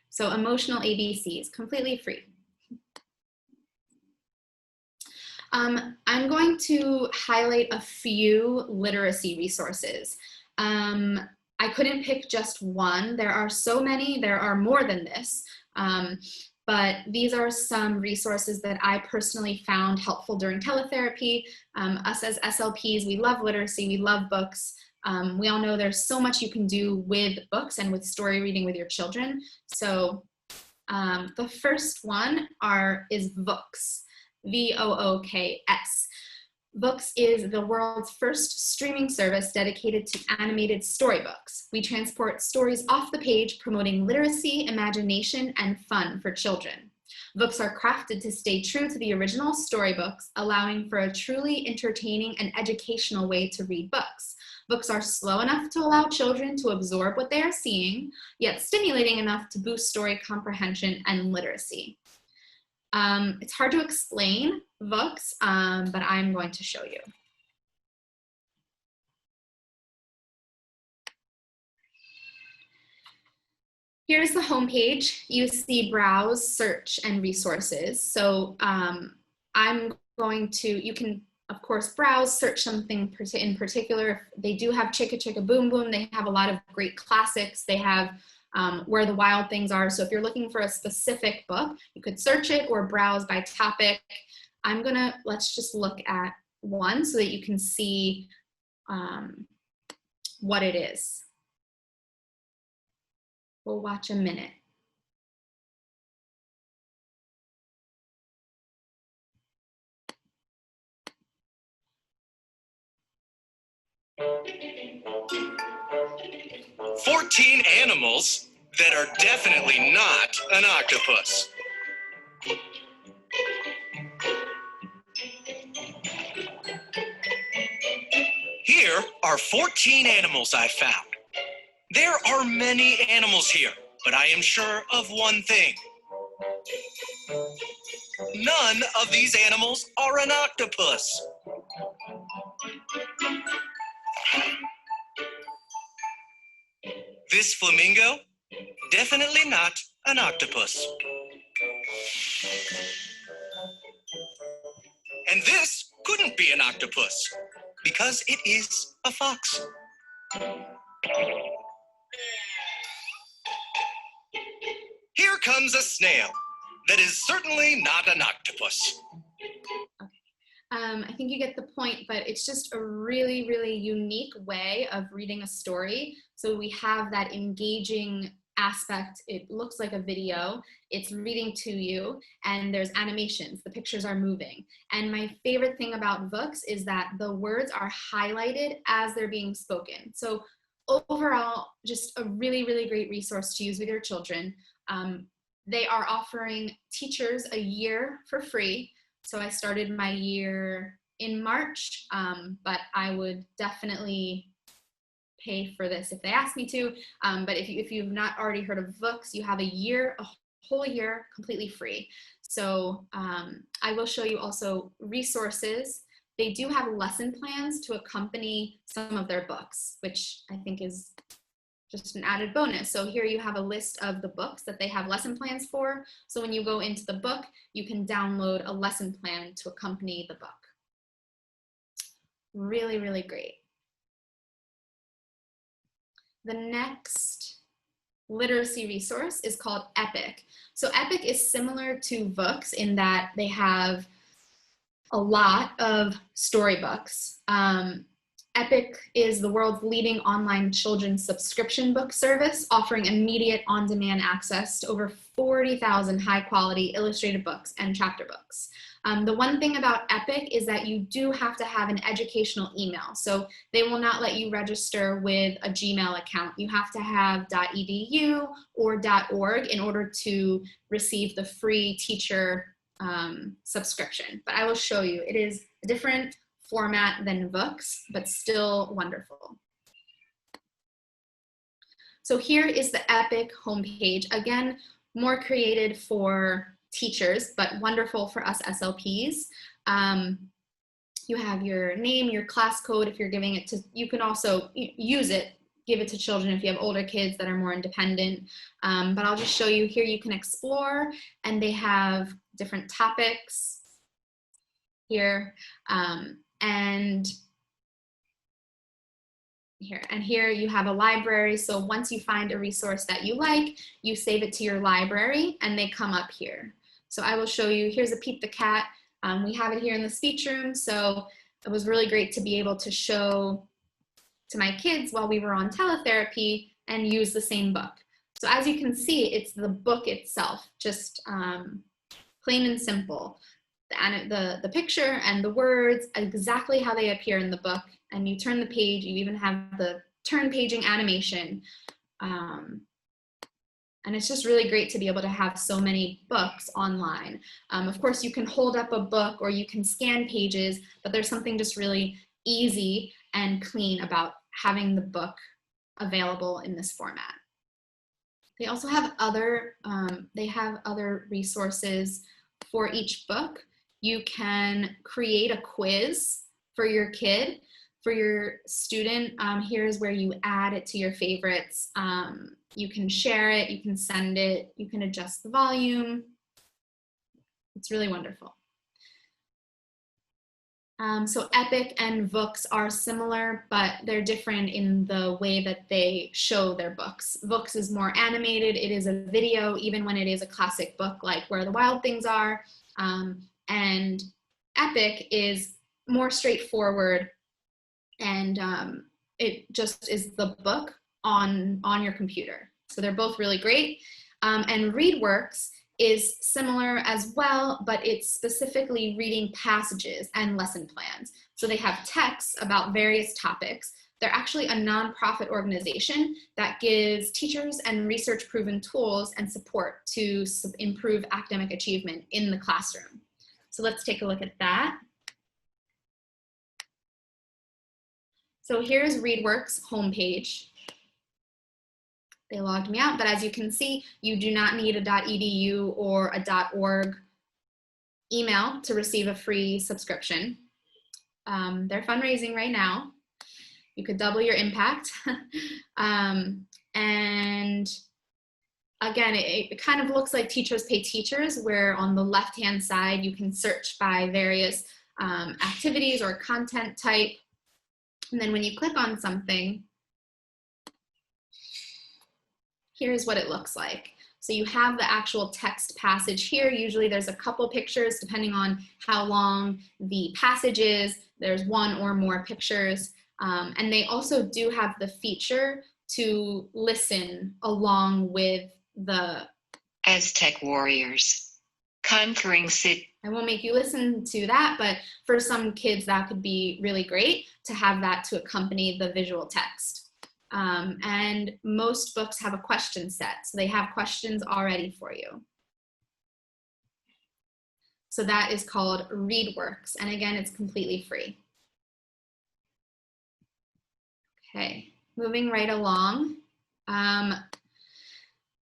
So emotional ABCs, completely free. I'm going to highlight a few literacy resources. I couldn't pick just one. There are so many, there are more than this. But these are some resources that I personally found helpful during teletherapy. Us as SLPs, we love literacy, we love books. We all know there's so much you can do with books and with story reading with your children. So the first one is Vooks, V-O-O-K-S. Vooks is the world's first streaming service dedicated to animated storybooks. We transport stories off the page, promoting literacy, imagination, and fun for children. Books are crafted to stay true to the original storybooks, allowing for a truly entertaining and educational way to read books. Books are slow enough to allow children to absorb what they are seeing, yet stimulating enough to boost story comprehension and literacy. It's hard to explain books, but I'm going to show you. Here's the homepage. You see browse, search, and resources. So you can, of course, browse, search something in particular. They do have Chicka Chicka Boom Boom. They have a lot of great classics. They have Where the Wild Things Are. So if you're looking for a specific book, you could search it or browse by topic. Let's just look at one so that you can see what it is. We'll watch a minute. "14 animals that are definitely not an octopus." Here are 14 animals I found. There are many animals here, but I am sure of one thing. None of these animals are an octopus. This flamingo, definitely not an octopus. And this couldn't be an octopus because it is a fox. Here comes a snail that is certainly not an octopus. I think you get the point, but it's just a really, really unique way of reading a story. So we have that engaging aspect. It looks like a video, it's reading to you, and there's animations, the pictures are moving. And my favorite thing about books is that the words are highlighted as they're being spoken. So overall, just a really, really great resource to use with your children. They are offering teachers a year for free. So I started my year in March, but I would definitely pay for this if they ask me to. But if you've not already heard of books, you have a whole year completely free. So I will show you also resources. They do have lesson plans to accompany some of their books, which I think is just an added bonus. So here you have a list of the books that they have lesson plans for. So when you go into the book, you can download a lesson plan to accompany the book. Really, really great. The next literacy resource is called EPIC. So EPIC is similar to books in that they have a lot of storybooks. EPIC is the world's leading online children's subscription book service, offering immediate on-demand access to over 40,000 high-quality illustrated books and chapter books. The one thing about EPIC is that you do have to have an educational email. So they will not let you register with a Gmail account. You have to have .edu or .org in order to receive the free teacher subscription. But I will show you. It is a different format than books, but still wonderful. So here is the EPIC homepage. Again, more created for teachers, but wonderful for us SLPs. You have your name, your class code if you're giving it to, you can also use it, give it to children if you have older kids that are more independent. But I'll just show you here, you can explore, and they have different topics here. And here you have a library. So once you find a resource that you like, you save it to your library and they come up here. So I will show you, here's a Pete the Cat. We have it here in the speech room. So it was really great to be able to show to my kids while we were on teletherapy and use the same book. So as you can see, it's the book itself, just plain and simple. The picture and the words exactly how they appear in the book, and you turn the page, you even have the turn paging animation, and it's just really great to be able to have so many books online. Of course you can hold up a book or you can scan pages, but there's something just really easy and clean about having the book available in this format. They also have other resources for each book. You can create a quiz for your kid, for your student. Here's where you add it to your favorites. You can share it, you can send it, you can adjust the volume. It's really wonderful. So EPIC and books are similar, but they're different in the way that they show their books. Books is more animated, it is a video, even when it is a classic book like Where the Wild Things Are. And EPIC is more straightforward, and it just is the book on your computer. So they're both really great. And ReadWorks is similar as well, but it's specifically reading passages and lesson plans. So they have texts about various topics. They're actually a nonprofit organization that gives teachers and research-proven tools and support to improve academic achievement in the classroom. So let's take a look at that. So here's ReadWorks homepage. They logged me out, but as you can see, you do not need a .edu or a .org email to receive a free subscription. They're fundraising right now. You could double your impact. And again, it kind of looks like Teachers Pay Teachers, where on the left-hand side, you can search by various activities or content type. And then when you click on something, here's what it looks like. So you have the actual text passage here. Usually there's a couple pictures depending on how long the passage is. There's one or more pictures. And they also do have the feature to listen along with the Aztec warriors conquering I won't make you listen to that, but for some kids that could be really great to have that to accompany the visual text. And most books have a question set, so they have questions already for you. So that is called ReadWorks, and again, it's completely free. Okay, moving right along. Now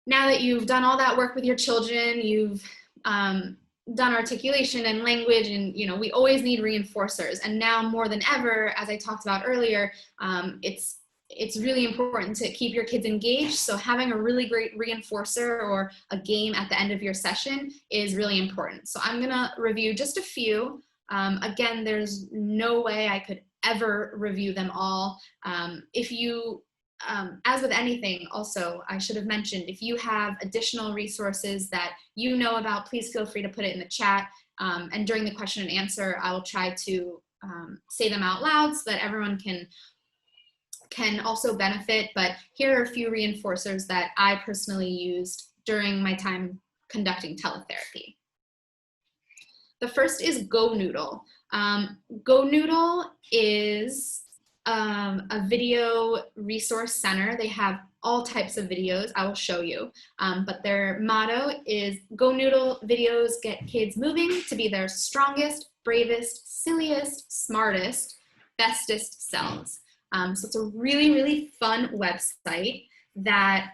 that you've done all that work with your children, you've done articulation and language, and we always need reinforcers. And now more than ever, as I talked about earlier, it's really important to keep your kids engaged. So having a really great reinforcer or a game at the end of your session is really important. So I'm gonna review just a few. Again, there's no way I could ever review them all. If you, as with anything also, I should have mentioned, if you have additional resources that you know about, please feel free to put it in the chat. And during the question and answer, I will try to say them out loud so that everyone can also benefit. But here are a few reinforcers that I personally used during my time conducting teletherapy. The first is GoNoodle. GoNoodle is a video resource center. They have all types of videos. I will show you. But their motto is GoNoodle videos get kids moving to be their strongest, bravest, silliest, smartest, bestest selves. So it's a really, really fun website that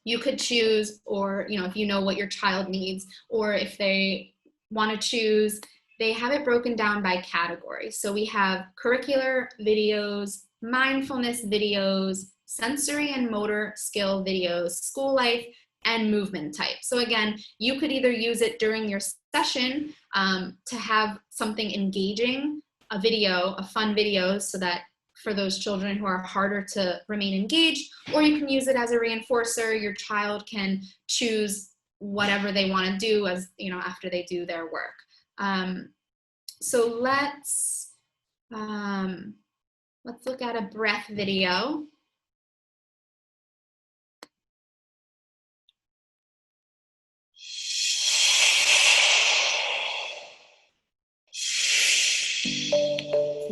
you could choose, or if you know what your child needs, or if they want to choose, they have it broken down by category. So we have curricular videos, mindfulness videos, sensory and motor skill videos, school life, and movement type. So again, you could either use it during your session to have something engaging, a video, a fun video, so that for those children who are harder to remain engaged, or you can use it as a reinforcer. Your child can choose whatever they want to do as after they do their work. So let's look at a breath video.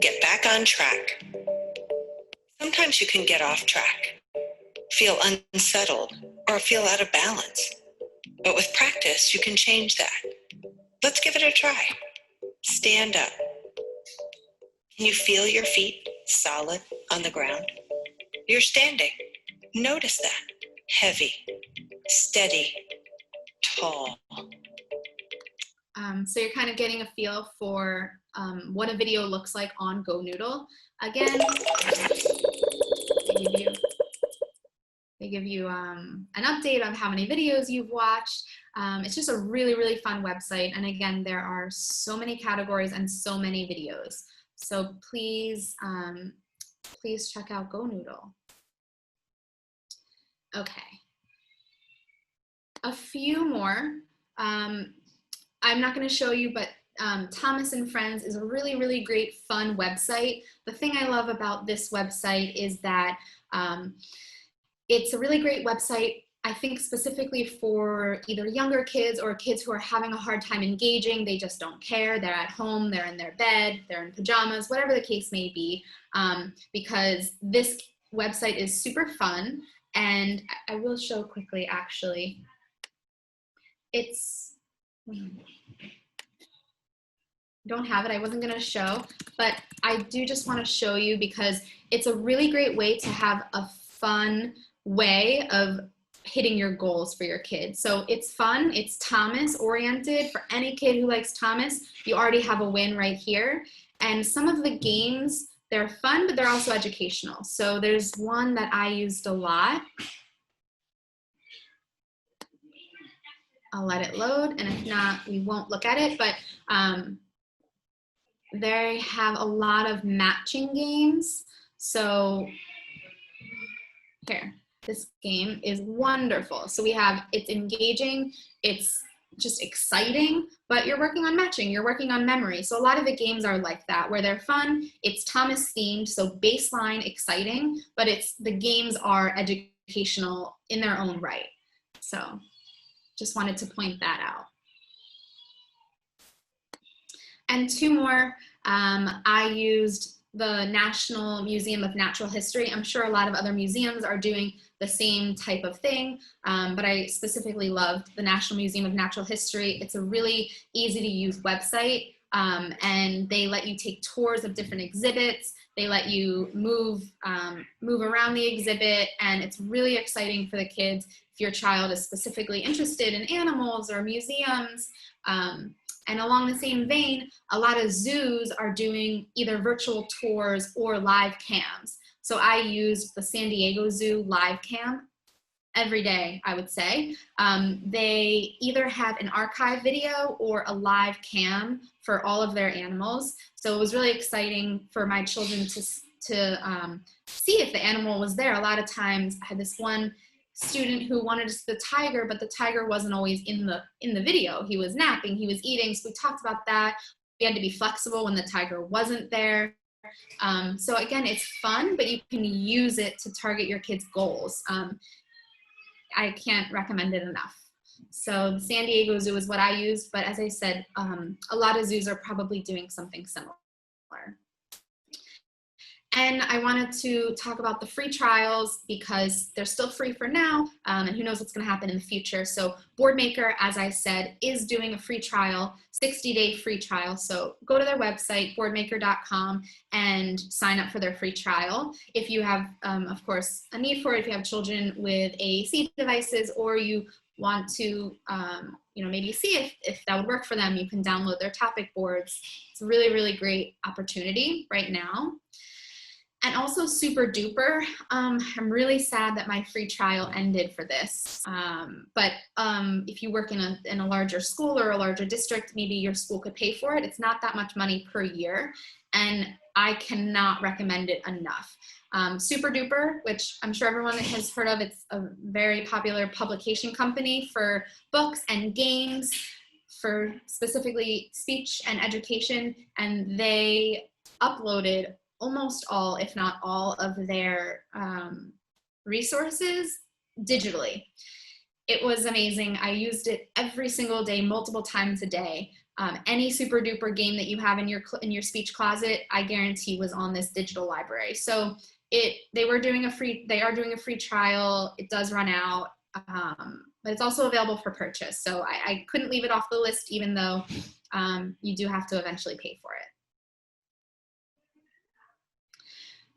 Get back on track. Sometimes you can get off track, feel unsettled, or feel out of balance. But with practice, you can change that. Let's give it a try. Stand up. Can you feel your feet solid on the ground? You're standing. Notice that. Heavy, steady, tall. So you're kind of getting a feel for what a video looks like on GoNoodle. Again, they give you an update on how many videos you've watched. It's just a really, really fun website. And again, there are so many categories and so many videos. So please, please check out GoNoodle. Okay. A few more. I'm not going to show you, but Thomas and Friends is a really, really great, fun website. The thing I love about this website is that It's a really great website, I think specifically for either younger kids or kids who are having a hard time engaging. They just don't care. They're at home, they're in their bed, they're in pajamas, whatever the case may be, because this website is super fun. And I will show quickly, actually. It's, don't have it, I wasn't gonna show, but I do just wanna show you because it's a really great way to have a fun way of hitting your goals for your kids. So it's fun, it's Thomas oriented. For any kid who likes Thomas, you already have a win right here. And some of the games, they're fun, but they're also educational. So there's one that I used a lot. I'll let it load, and if not, we won't look at it, but they have a lot of matching games. So here, this game is wonderful. So we have, it's engaging, it's just exciting, but you're working on matching, you're working on memory. So a lot of the games are like that, where they're fun, it's Thomas themed, so baseline exciting, but the games are educational in their own right. So just wanted to point that out. And two more, I used the National Museum of Natural History. I'm sure a lot of other museums are doing the same type of thing, but I specifically loved the National Museum of Natural History. It's a really easy to use website, and they let you take tours of different exhibits. They let you move around the exhibit, and it's really exciting for the kids if your child is specifically interested in animals or museums. And along the same vein, a lot of zoos are doing either virtual tours or live cams. So I used the San Diego Zoo live cam every day, I would say. They either have an archive video or a live cam for all of their animals. So it was really exciting for my children to see if the animal was there. A lot of times I had this one student who wanted to see the tiger, but the tiger wasn't always in the video. He was napping, he was eating, so we talked about that. We had to be flexible when the tiger wasn't there. So again, it's fun, but you can use it to target your kids' goals. I can't recommend it enough. So the San Diego Zoo is what I used, but as I said, a lot of zoos are probably doing something similar. And I wanted to talk about the free trials because they're still free for now, and who knows what's going to happen in the future. So BOARDMAKER, as I said, is doing a free trial, 60-day free trial. So go to their website, boardmaker.com, and sign up for their free trial. If you have, of course, a need for it, if you have children with AAC devices, or you want to maybe see if that would work for them, you can download their topic boards. It's a really, really great opportunity right now. And also super duper, I'm really sad that my free trial ended for this. But if you work in a larger school or a larger district, maybe your school could pay for it. It's not that much money per year, and I cannot recommend it enough. Super Duper, which I'm sure everyone has heard of, it's a very popular publication company for books and games, for specifically speech and education, and they uploaded almost all, if not all, of their resources digitally. It was amazing. I used it every single day, multiple times a day. Any super duper game that you have in your speech closet, I guarantee was on this digital library. So they are doing a free trial. It does run out, but it's also available for purchase. So I couldn't leave it off the list, even though you do have to eventually pay for it.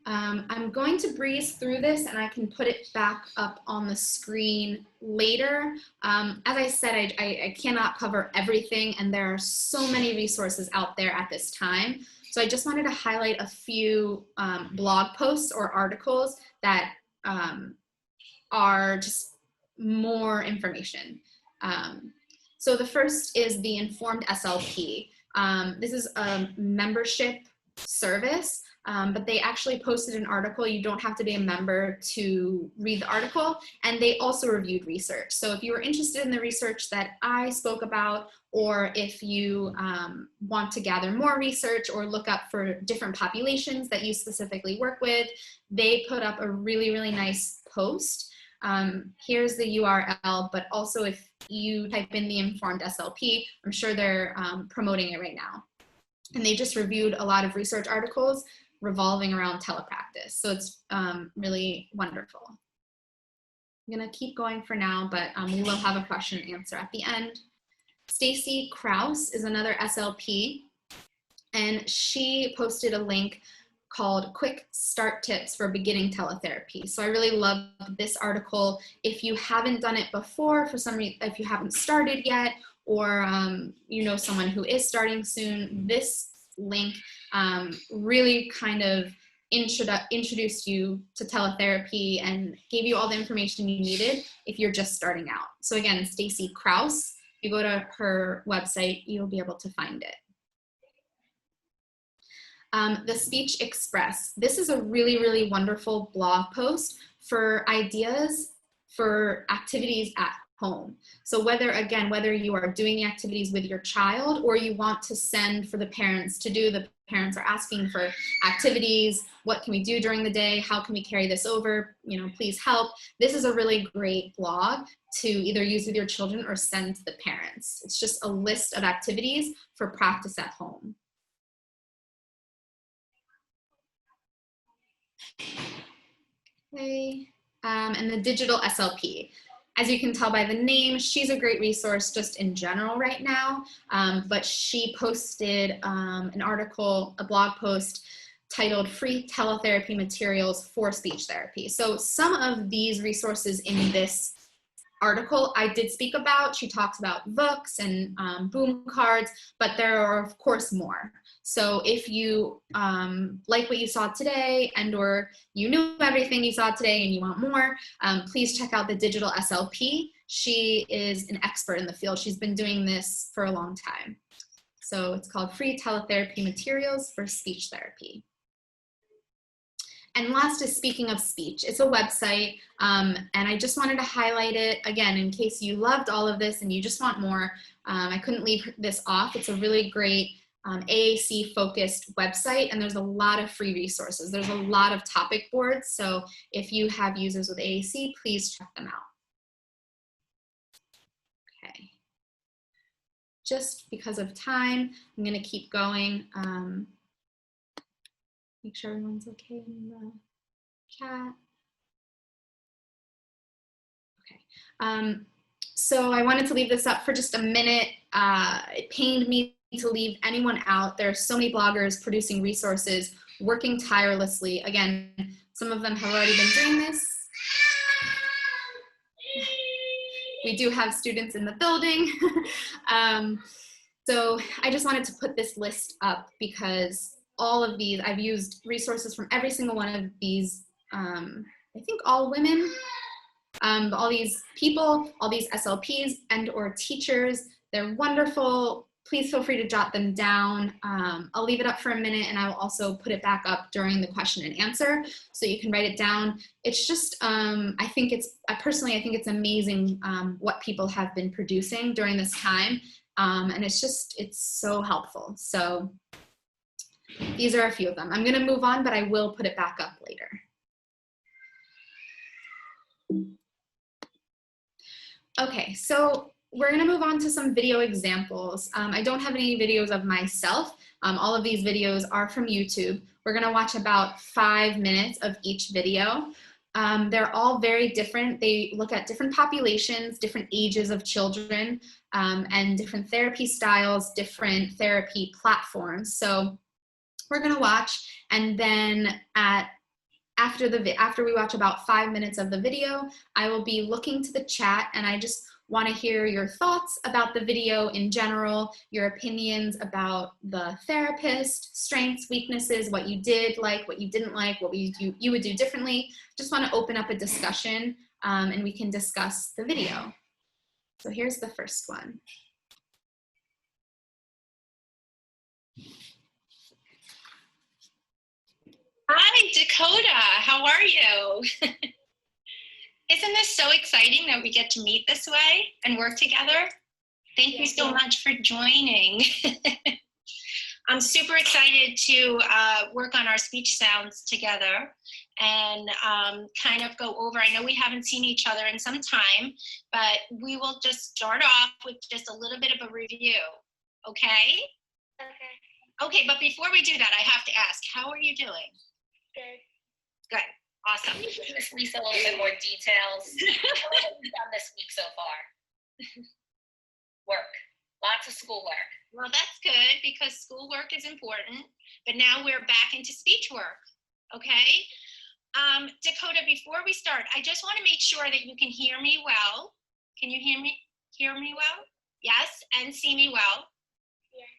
I'm going to breeze through this, and I can put it back up on the screen later. As I said, I cannot cover everything, and there are so many resources out there at this time. So I just wanted to highlight a few blog posts or articles that are just more information. So the first is the Informed SLP. This is a membership service. But they actually posted an article. You don't have to be a member to read the article, and they also reviewed research. So if you are interested in the research that I spoke about, or if you want to gather more research or look up for different populations that you specifically work with, they put up a really, really nice post. Here's the URL, but also if you type in the Informed SLP, I'm sure they're promoting it right now. And they just reviewed a lot of research articles revolving around telepractice. So it's really wonderful. I'm gonna keep going for now, but we will have a question and answer at the end. Stacy Krause is another SLP, and she posted a link called Quick Start Tips for Beginning Teletherapy. So I really love this article. If you haven't done it before, for some reason, if you haven't started yet, or you know someone who is starting soon, this link really kind of introduced you to teletherapy and gave you all the information you needed if you're just starting out. So again, Stacy Krause, if you go to her website, you'll be able to find it. The Speech Express. This is a really, really wonderful blog post for ideas for activities at home. So whether you are doing the activities with your child or you want to send for the parents to do, the parents are asking for activities, what can we do during the day, how can we carry this over, you know, please help. This is a really great blog to either use with your children or send to the parents. It's just a list of activities for practice at home. Okay, and the digital SLP. As you can tell by the name, she's a great resource just in general right now, but she posted an article, a blog post titled Free Teletherapy Materials for Speech Therapy. So some of these resources in this article I did speak about. She talks about books and boom cards, but there are of course more. So if you like what you saw today and or you knew everything you saw today and you want more, please check out the digital SLP. She is an expert in the field. She's been doing this for a long time. So it's called Free Teletherapy Materials for Speech Therapy. And last is Speaking of Speech. It's a website, and I just wanted to highlight it again in case you loved all of this and you just want more. I couldn't leave this off. It's a really great AAC-focused website, and there's a lot of free resources. There's a lot of topic boards, so if you have users with AAC, please check them out. Okay. Just because of time, I'm going to keep going. Make sure everyone's okay in the chat. Okay. So I wanted to leave this up for just a minute. It pained me to leave anyone out. There are so many bloggers producing resources, working tirelessly. Again, some of them have already been doing this. We do have students in the building. So I just wanted to put this list up because all of these, I've used resources from every single one of these, I think all women, all these people, all these SLPs and or teachers. They're wonderful. Please feel free to jot them down. I'll leave it up for a minute and I will also put it back up during the question and answer so you can write it down. It's just, I personally think it's amazing what people have been producing during this time. And it's so helpful. So these are a few of them. I'm gonna move on, but I will put it back up later. Okay, so we're gonna move on to some video examples. I don't have any videos of myself. All of these videos are from YouTube. We're gonna watch about 5 minutes of each video. They're all very different. They look at different populations, different ages of children, and different therapy styles, different therapy platforms. So we're gonna watch, and then after we watch about 5 minutes of the video, I will be looking to the chat, and I just want to hear your thoughts about the video in general, your opinions about the therapist, strengths, weaknesses, what you did like, what you didn't like, what you would do differently. Just want to open up a discussion, and we can discuss the video. So here's the first one. Hi, Dakota. How are you? Isn't this so exciting that we get to meet this way and work together? Thank you so much for joining. I'm super excited to work on our speech sounds together and kind of go over. I know we haven't seen each other in some time, but we will just start off with just a little bit of a review, okay? Okay. Okay, but before we do that, I have to ask, how are you doing? Good. Good, awesome. Give Lisa a little bit more details. What have you done this week so far? Work, lots of schoolwork. Well, that's good because schoolwork is important, but now we're back into speech work, okay? Dakota, before we start, I just want to make sure that you can hear me well. Can you hear me well? Yes, and see me well? Yes.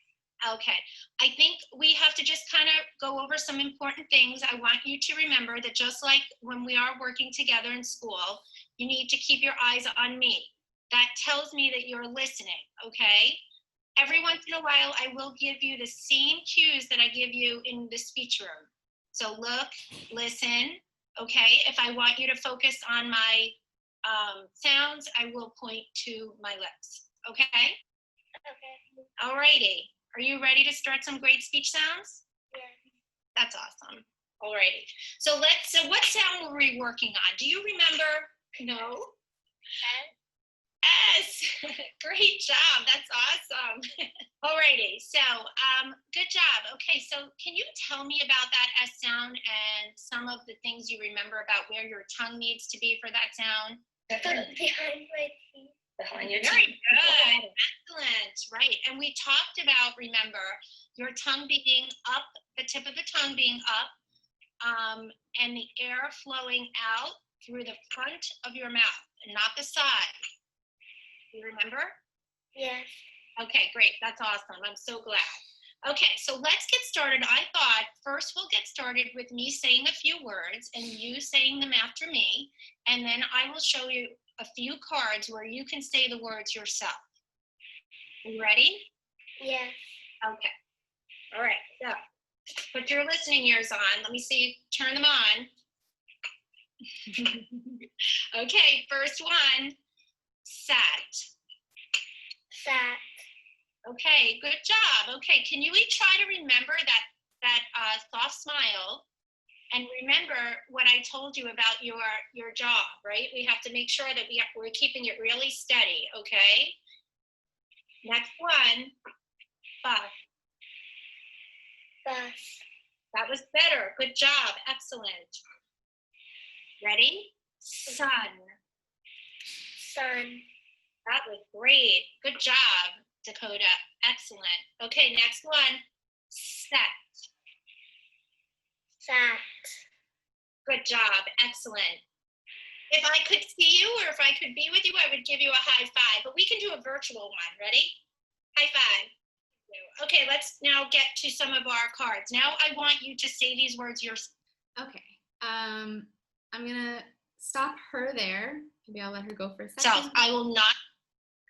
Okay, I think we have to just kind of go over some important things. I want you to remember that just like when we are working together in school, you need to keep your eyes on me. That tells me that you're listening, okay? Every once in a while, I will give you the same cues that I give you in the speech room. So look, listen, okay? If I want you to focus on my sounds, I will point to my lips, okay? Okay. Alrighty, are you ready to start some great speech sounds? Yes. That's awesome. Alrighty, so what sound were we working on? Do you remember? No? Yes, great job, that's awesome. Alrighty, so good job. Okay, so can you tell me about that S sound and some of the things you remember about where your tongue needs to be for that sound? Behind my teeth. Behind your Very teeth. good, excellent, right. And we talked about, remember, your tongue being up, the tip of the tongue being up, and the air flowing out through the front of your mouth and not the side. You remember? Yes. Okay, great. That's awesome. I'm so glad. Okay, so let's get started. I thought first we'll get started with me saying a few words and you saying them after me, and then I will show you a few cards where you can say the words yourself. You ready? Yes. Okay. All right, so put your listening ears on. Let me see you turn them on. Okay, first one. Sat. Sat. Okay, good job. Okay, can you each try to remember that soft smile and remember what I told you about your jaw, right? We have to make sure that we're keeping it really steady, okay? Next one, bus. Bus. That was better. Good job. Excellent. Ready? Sun. Sun. That was great. Good job, Dakota. Excellent. Okay, next one. Set. Sat. Good job. Excellent. If I could see you or if I could be with you, I would give you a high five, but we can do a virtual one. Ready? High five. Okay, let's now get to some of our cards. Now I want you to say these words yourself. Okay, I'm gonna stop her there. Maybe I'll let her go for a second. So I will not.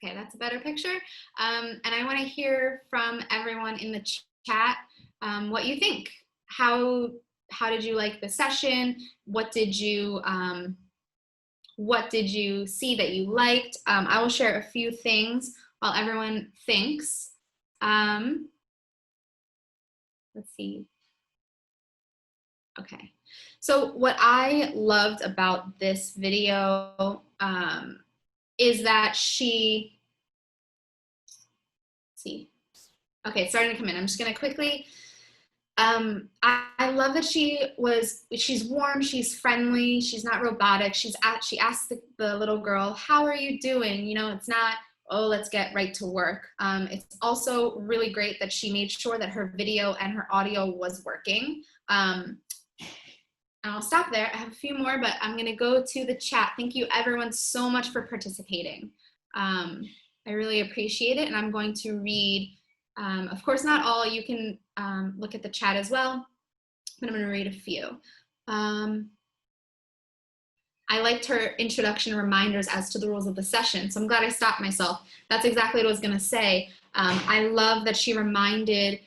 Okay, that's a better picture. And I want to hear from everyone in the chat what you think. How did you like the session? What did you see that you liked? I will share a few things while everyone thinks. Let's see. Okay, so what I loved about this video is that she, let's see. Okay, it's starting to come in. I'm just gonna quickly, I love that she's warm, she's friendly, she's not robotic. She asked the little girl, how are you doing? You know, it's not, oh, let's get right to work. It's also really great that she made sure that her video and her audio was working. And I'll stop there. I have a few more, but I'm gonna go to the chat. Thank you everyone so much for participating. I really appreciate it, and I'm going to read, of course not all, you can look at the chat as well, but I'm gonna read a few. I liked her introduction reminders as to the rules of the session, so I'm glad I stopped myself. That's exactly what I was gonna say. I love that she reminded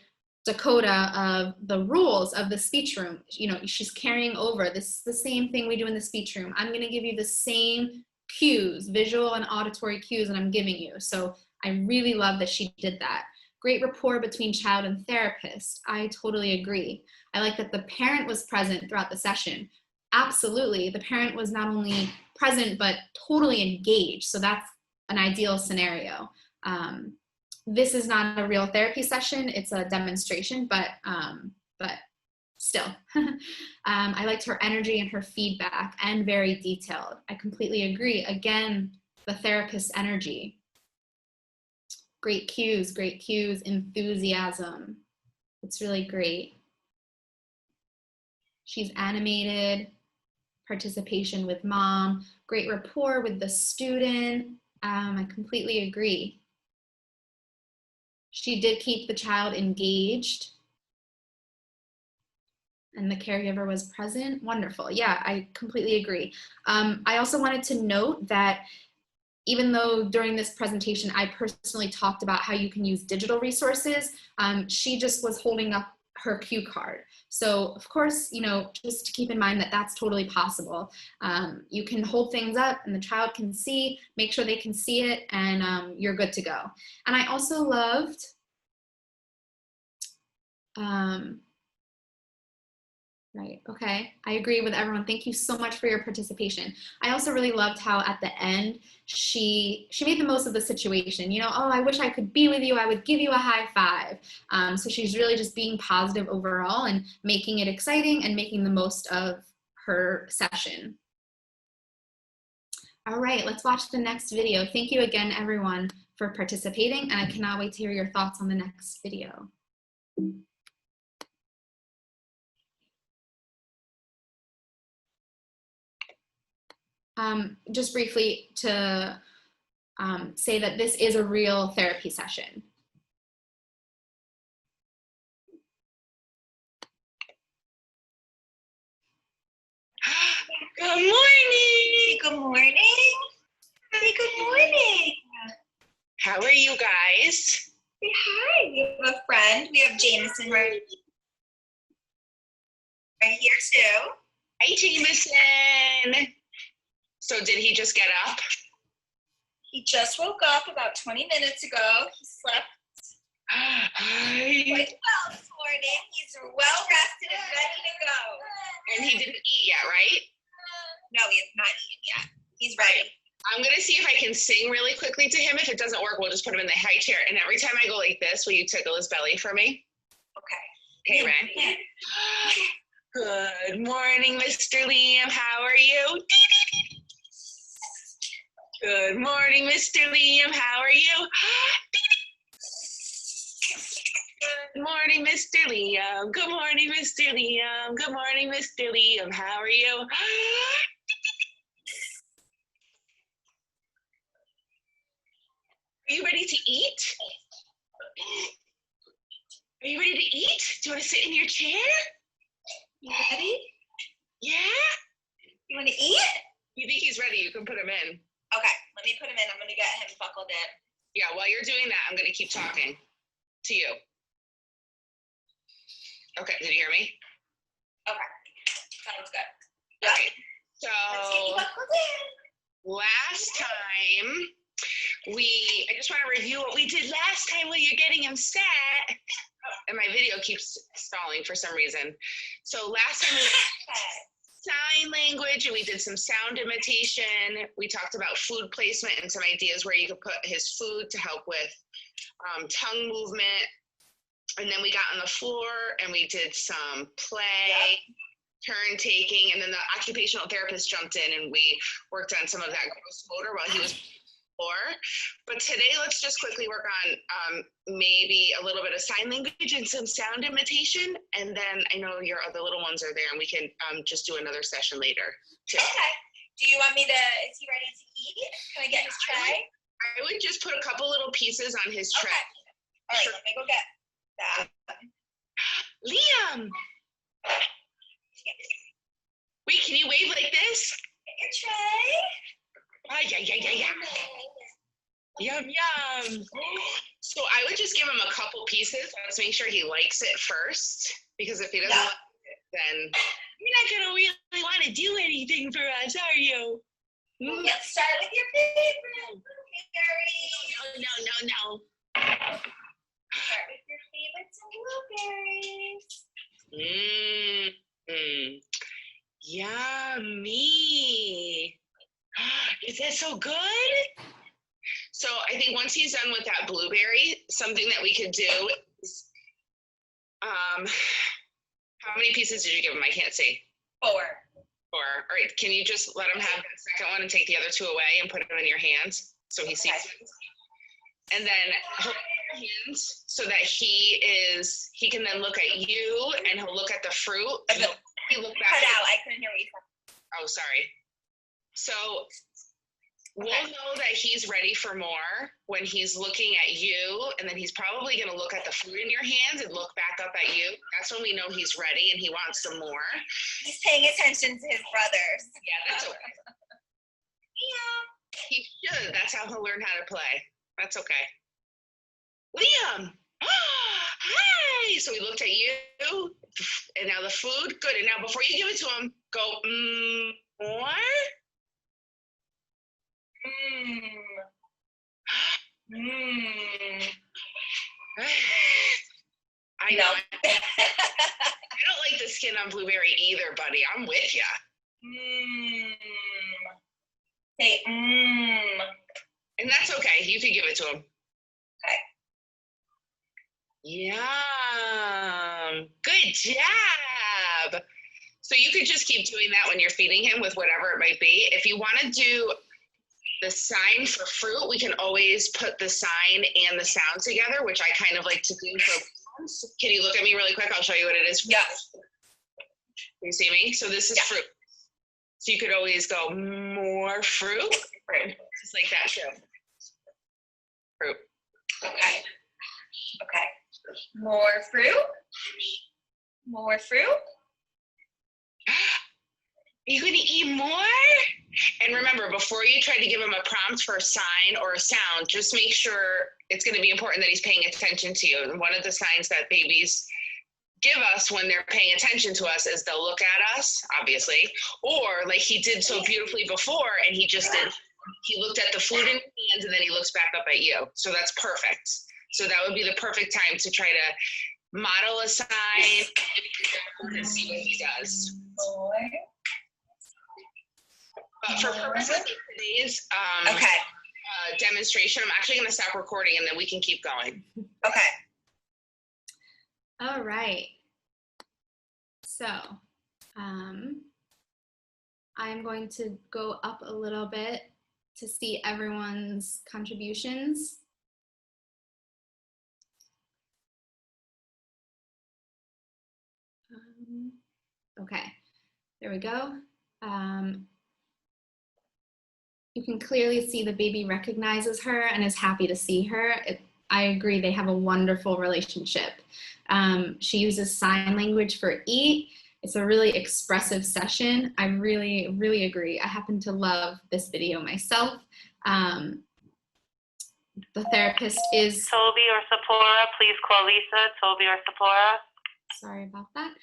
Dakota of the rules of the speech room. You know, she's carrying over. This is the same thing we do in the speech room. I'm gonna give you the same cues, visual and auditory cues that I'm giving you. So I really love that she did that. Great rapport between child and therapist. I totally agree. I like that the parent was present throughout the session. Absolutely. The parent was not only present, but totally engaged. So that's an ideal scenario. This is not a real therapy session. It's a demonstration, but still. I liked her energy and her feedback, and very detailed. I completely agree. Again, the therapist's energy. Great cues, enthusiasm. It's really great. She's animated, participation with mom, great rapport with the student. I completely agree. She did keep the child engaged, and the caregiver was present. Wonderful. Yeah, I completely agree. I also wanted to note that even though during this presentation, I personally talked about how you can use digital resources, she just was holding up her cue card. So of course, you know, just to keep in mind that that's totally possible. You can hold things up and the child can see, make sure they can see it, and you're good to go. And I also loved, right, okay, I agree with everyone. Thank you so much for your participation. I also really loved how at the end, she made the most of the situation. You know, oh, I wish I could be with you. I would give you a high five. So she's really just being positive overall and making it exciting and making the most of her session. All right, let's watch the next video. Thank you again, everyone, for participating, and I cannot wait to hear your thoughts on the next video. Just briefly to say that this is a real therapy session. Good morning. Good morning. Hey, good morning. How are you guys? Say hi. We have a friend. We have Jameson right here too. Hi, Jameson. So did he just get up? He just woke up about 20 minutes ago. He slept quite well this morning. He's well rested and ready to go. And he didn't eat yet, right? No, he has not eaten yet. He's ready. I'm gonna see if I can sing really quickly to him. If it doesn't work, we'll just put him in the high chair. And every time I go like this, will you tickle his belly for me? Okay. Okay, ready? Good morning, Mr. Liam. How are you? Good morning, Mr. Liam. How are you? Good morning, Mr. Liam. Good morning, Mr. Liam. Good morning, Mr. Liam. How are you? Are you ready to eat? Are you ready to eat? Do you want to sit in your chair? You ready? Yeah? You want to eat? You think he's ready? You can put him in. Okay, let me put him in. I'm going to get him buckled in. Yeah, while you're doing that, I'm going to keep talking to you. Okay, did you hear me? Okay, sounds good. All right, so Let's get you buckled in. last time, I just want to review what we did last time while you're getting him set. And my video keeps stalling for some reason. So last time we sign language and we did some sound imitation. We talked about food placement and some ideas where you could put his food to help with tongue movement. And then we got on the floor and we did some play, turn taking, and then the occupational therapist jumped in and we worked on some of that gross motor while he was on the floor. But today, let's just quickly work on maybe a little bit of sign language and some sound imitation. And then I know your other little ones are there and we can just do another session later too. Okay. Do you want me to, is he ready to eat? Can I get his tray? I would just put a couple little pieces on his tray. Okay. All right, let me go get that. Liam! Wait, can you wave like this? Get your tray. Yeah. Yum, yum. So I would just give him a couple pieces. Let's make sure he likes it first. Because if he doesn't like it, then you're not going to really want to do anything for us, are you? Let's start with your favorite. No. Yummy. Is that so good? So I think once he's done with that blueberry, something that we could do is, how many pieces did you give him? I can't see. 4. 4. All right, can you just let him have the second one and take the other 2 away and put them in your hands so he sees them? And then hold your hands so that he can then look at you and he'll look at the fruit. And he look back. Cut out. I couldn't hear what you said. Oh, sorry. So we'll know that he's ready for more when he's looking at you, and then he's probably going to look at the food in your hands and look back up at you. That's when we know he's ready and he wants some more. He's paying attention to his brothers. Yeah, that's okay. Yeah. He should. That's how he'll learn how to play. That's okay. Liam! Hi! So he looked at you, and now the food. Good. And now before you give it to him, go, more? I know. I don't like the skin on blueberry either, buddy. I'm with ya. Say, And that's okay. You can give it to him. Okay. Yum. Good job. So you could just keep doing that when you're feeding him with whatever it might be. If you want to do the sign for fruit, we can always put the sign and the sound together, which I kind of like to do for sounds. Can you look at me really quick? I'll show you what it is. Yeah. Can you see me? So this is fruit. So you could always go more fruit. Just like that too. Fruit. Okay. Okay. More fruit. More fruit. Are you going to eat more? And remember, before you try to give him a prompt for a sign or a sound, just make sure it's going to be important that he's paying attention to you. And one of the signs that babies give us when they're paying attention to us is they'll look at us, obviously, or like he did so beautifully before, and he looked at the food in his hands and then he looks back up at you. So that's perfect. So that would be the perfect time to try to model a sign and see what he does. But for purposes of today's demonstration, I'm actually going to stop recording and then we can keep going. Okay. All right. So I'm going to go up a little bit to see everyone's contributions. Okay, there we go. You can clearly see the baby recognizes her and is happy to see her. I agree, they have a wonderful relationship. She uses sign language for eat. It's a really expressive session. I really, really agree. I happen to love this video myself. The therapist is... Toby or Sephora, please call Lisa. Toby or Sephora. Sorry about that.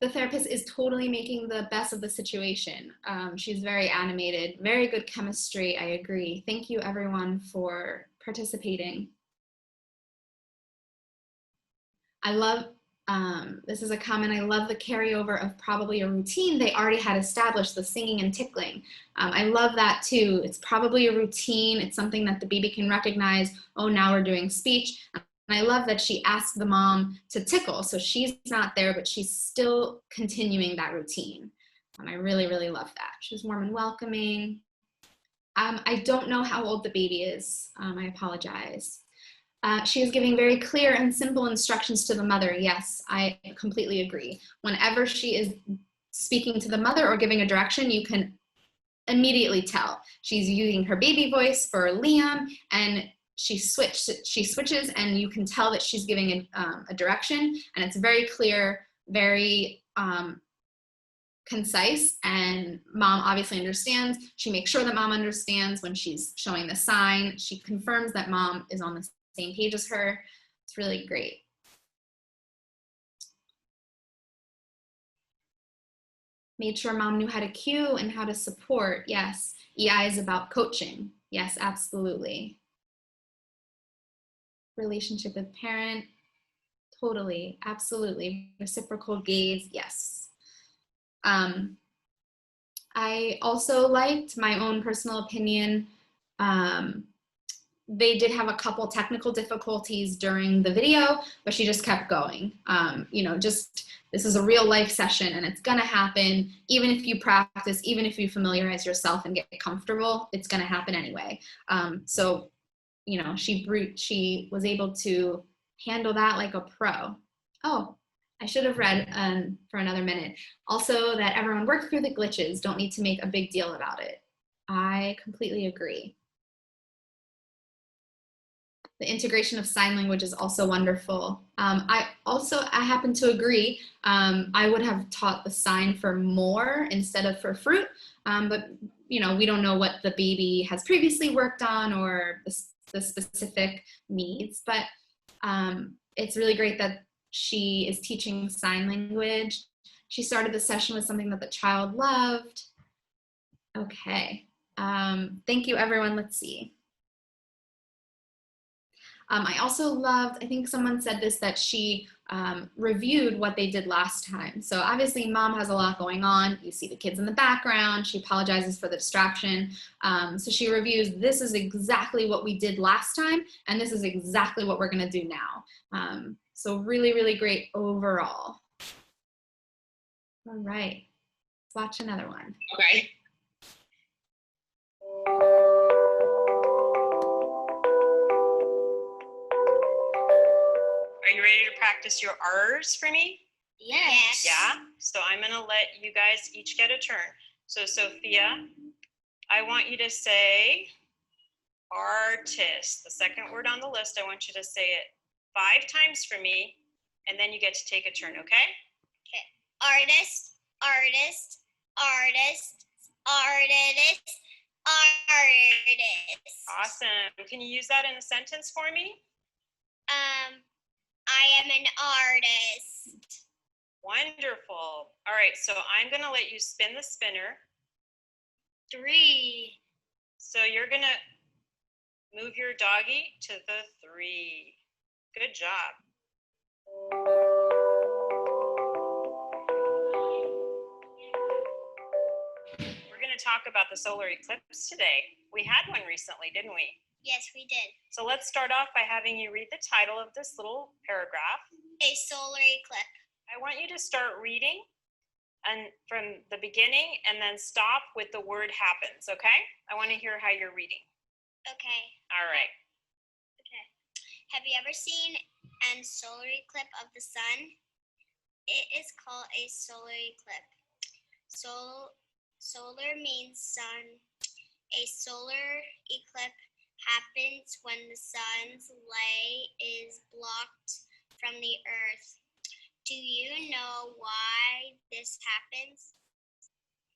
The therapist is totally making the best of the situation. She's very animated, very good chemistry, I agree. Thank you everyone for participating. I love, this is a comment, I love the carryover of probably a routine they already had established, the singing and tickling. I love that too. It's probably a routine. It's something that the baby can recognize. Oh, now we're doing speech. And I love that she asked the mom to tickle. So she's not there, but she's still continuing that routine. I really, really love that. She's warm and welcoming. I don't know how old the baby is. I apologize. She is giving very clear and simple instructions to the mother. Yes, I completely agree. Whenever she is speaking to the mother or giving a direction, you can immediately tell. She's using her baby voice for Liam, and she switches, and you can tell that she's giving a direction, and it's very clear, very concise, and mom obviously understands. She makes sure that mom understands when she's showing the sign. She confirms that mom is on the same page as her. It's really great. Made sure mom knew how to cue and how to support. Yes, EI is about coaching. Yes, absolutely. Relationship with parent, Totally, absolutely. Reciprocal gaze, yes. I also liked, my own personal opinion, they did have a couple technical difficulties during the video, but she just kept going. You know, just, this is a real life session and it's gonna happen. Even if you practice, even if you familiarize yourself and get comfortable, it's gonna happen anyway. So, you know, she was able to handle that like a pro. Oh, I should have read for another minute. Also that everyone work through the glitches, don't need to make a big deal about it. I completely agree. The integration of sign language is also wonderful. I happen to agree. I would have taught the sign for more instead of for fruit, but you know, we don't know what the baby has previously worked on or the specific needs, but it's really great that she is teaching sign language. She started the session with something that the child loved. Okay, thank you everyone, let's see. I also loved, I think someone said this, that she reviewed what they did last time. So obviously mom has a lot going on. You see the kids in the background. She apologizes for the distraction. So she reviews, this is exactly what we did last time, and this is exactly what we're gonna do now. So really, really great overall. All right, let's watch another one. Okay. Are you ready to practice your R's for me? Yes. Yeah? So I'm gonna let you guys each get a turn. So Sophia, I want you to say artist. The second word on the list, I want you to say it 5 times for me, and then you get to take a turn, okay? Okay. Artist, artist, artist, artist, artist. Awesome. Can you use that in a sentence for me? I am an artist. Wonderful. All right, so I'm gonna let you spin the spinner. 3. So you're gonna move your doggy to the 3. Good job. We're gonna talk about the solar eclipse today. We had one recently, didn't we? Yes, we did. So let's start off by having you read the title of this little paragraph. A solar eclipse. I want you to start reading and from the beginning and then stop with the word happens, okay? I want to hear how you're reading. Okay. All right. Okay. Have you ever seen a solar eclipse of the sun? It is called a solar eclipse. Solar means sun. A solar eclipse happens when the sun's light is blocked from the earth. Do you know why this happens?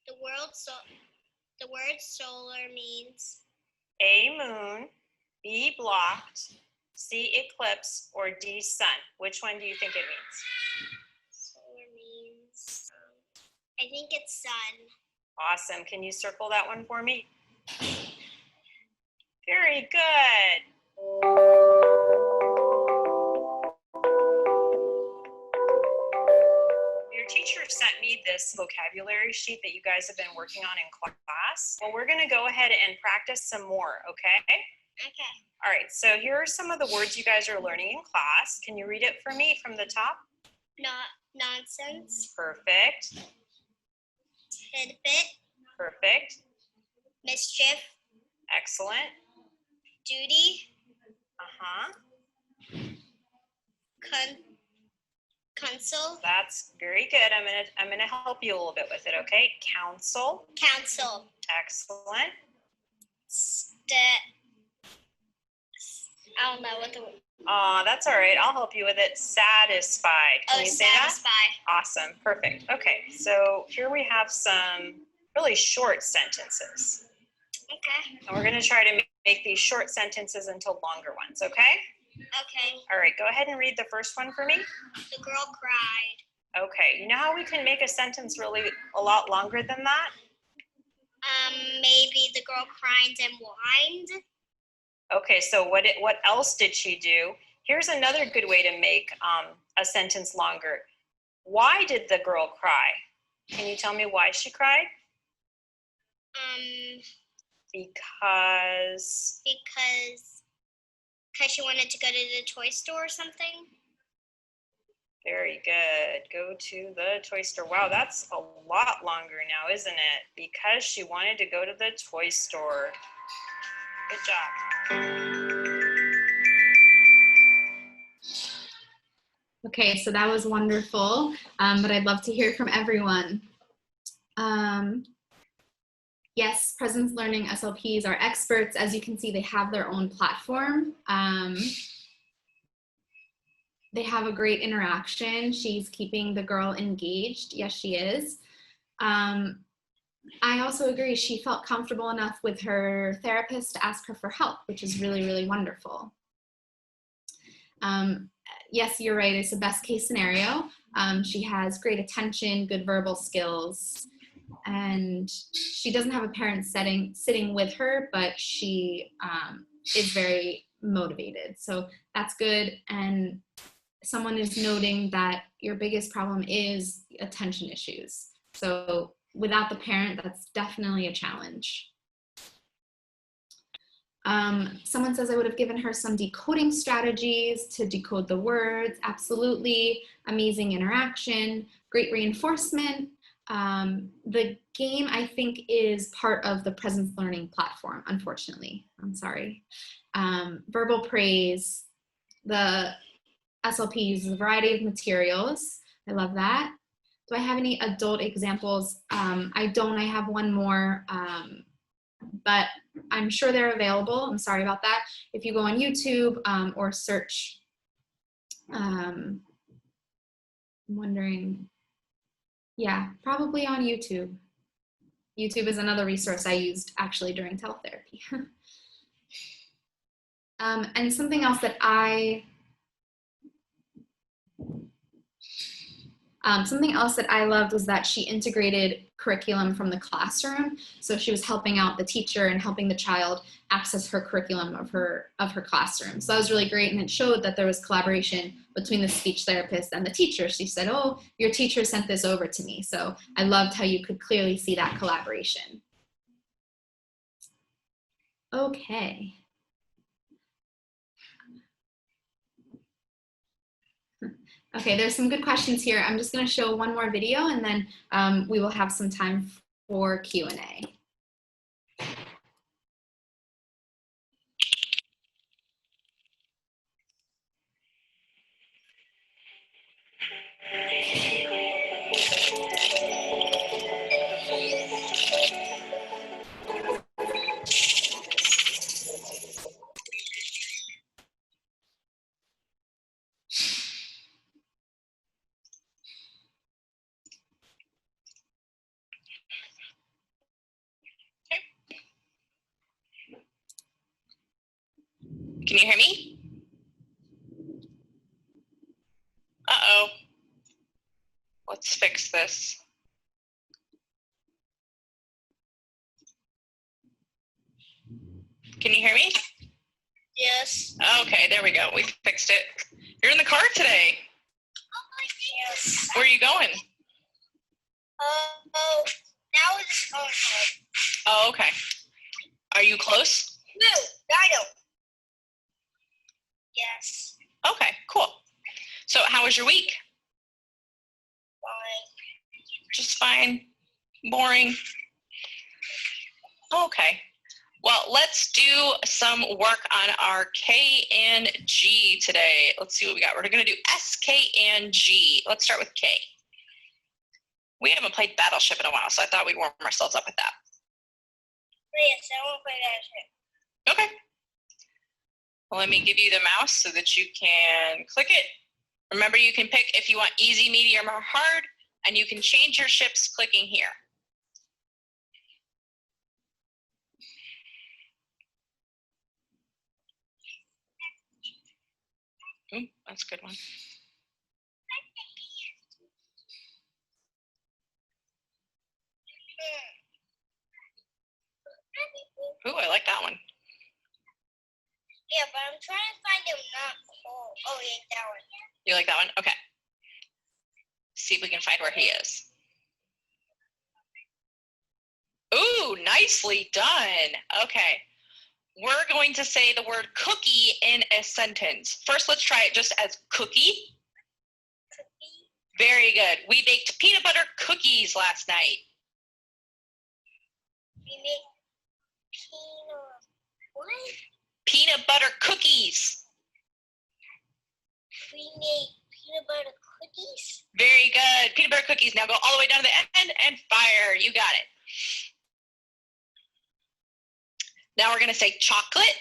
The word solar means A, moon, B, blocked, C, eclipse, or D, sun. Which one do you think it means? solar means, I think it's sun. Awesome. Can you circle that one for me? Very good. Your teacher sent me this vocabulary sheet that you guys have been working on in class. Well, we're going to go ahead and practice some more, okay? Okay. All right, so here are some of the words you guys are learning in class. Can you read it for me from the top? Nonsense. Perfect. Tidbit. Perfect. Mischief. Excellent. Duty. Uh-huh. Counsel. That's very good. I'm gonna help you a little bit with it, okay? Counsel. Counsel. Excellent. I don't know what the word. That's all right. I'll help you with it. Satisfied. Can you say satisfied. that? Awesome. Perfect. Okay. So here we have some really short sentences. Okay. And we're going to try to make these short sentences into longer ones, okay? Okay. All right. Go ahead and read the first one for me. The girl cried. Okay. You know how we can make a sentence really a lot longer than that? Maybe the girl cried and whined. Okay, so what else did she do Here's another good way to make a sentence longer. Why did the girl cry? Can you tell me why she cried? Because she wanted to go to the toy store or something. Very good. Go to the toy store. Wow, that's a lot longer now, isn't it? Because she wanted to go to the toy store. Good job. Okay, so that was wonderful, but I'd love to hear from everyone. Yes, presence learning SLPs are experts. As you can see, they have their own platform. They have a great interaction. She's keeping the girl engaged. Yes, she is. I also agree, she felt comfortable enough with her therapist to ask her for help, which is really, really wonderful. Yes, you're right, it's a best case scenario. She has great attention, good verbal skills, and she doesn't have a parent sitting with her, but she is very motivated. So that's good. And someone is noting that your biggest problem is attention issues. So without the parent, that's definitely a challenge. Someone says I would have given her some decoding strategies to decode the words. Absolutely. Amazing interaction, great reinforcement. The game, I think, is part of the presence learning platform, unfortunately. I'm sorry. Verbal praise, the SLP uses a variety of materials. I love that. Do I have any adult examples? I don't. I have one more, but I'm sure they're available. I'm sorry about that. If you go on YouTube or search, I'm wondering, yeah, probably on YouTube. YouTube is another resource I used actually during teletherapy. And something else that I loved was that she integrated curriculum from the classroom. So she was helping out the teacher and helping the child access her curriculum of her classroom. So that was really great, and it showed that there was collaboration between the speech therapist and the teacher. She said, oh, your teacher sent this over to me. So I loved how you could clearly see that collaboration. Okay. Okay, there's some good questions here. I'm just going to show one more video, and then we will have some time for Q&A. Can you hear me? Uh-oh. Let's fix this. Can you hear me? Yes. Okay, there we go. We fixed it. You're in the car today. Yes. Where are you going? Now it's going home. Oh, okay. Are you close? No, I don't. Yes. Okay, cool. So how was your week? Fine. Just fine. Boring. Okay. Well, let's do some work on our K and G today. Let's see what we got. We're going to do S, K, and G. Let's start with K. We haven't played Battleship in a while, so I thought we'd warm ourselves up with that. Yes, I want to play Battleship. Okay. Well, let me give you the mouse so that you can click it. Remember, you can pick if you want easy, medium, or hard, and you can change your ships clicking here. Ooh, that's a good one. Ooh, I like that one. Yeah, but I'm trying to find him not cold. Oh, yeah, that one. You like that one? Okay. See if we can find where he is. Ooh, nicely done. Okay. We're going to say the word cookie in a sentence. First, let's try it just as cookie. Cookie. Very good. We baked peanut butter cookies last night. We make peanut, what? Peanut butter cookies. We make peanut butter cookies? Very good. Peanut butter cookies. Now go all the way down to the end and fire. You got it. Now we're going to say chocolate.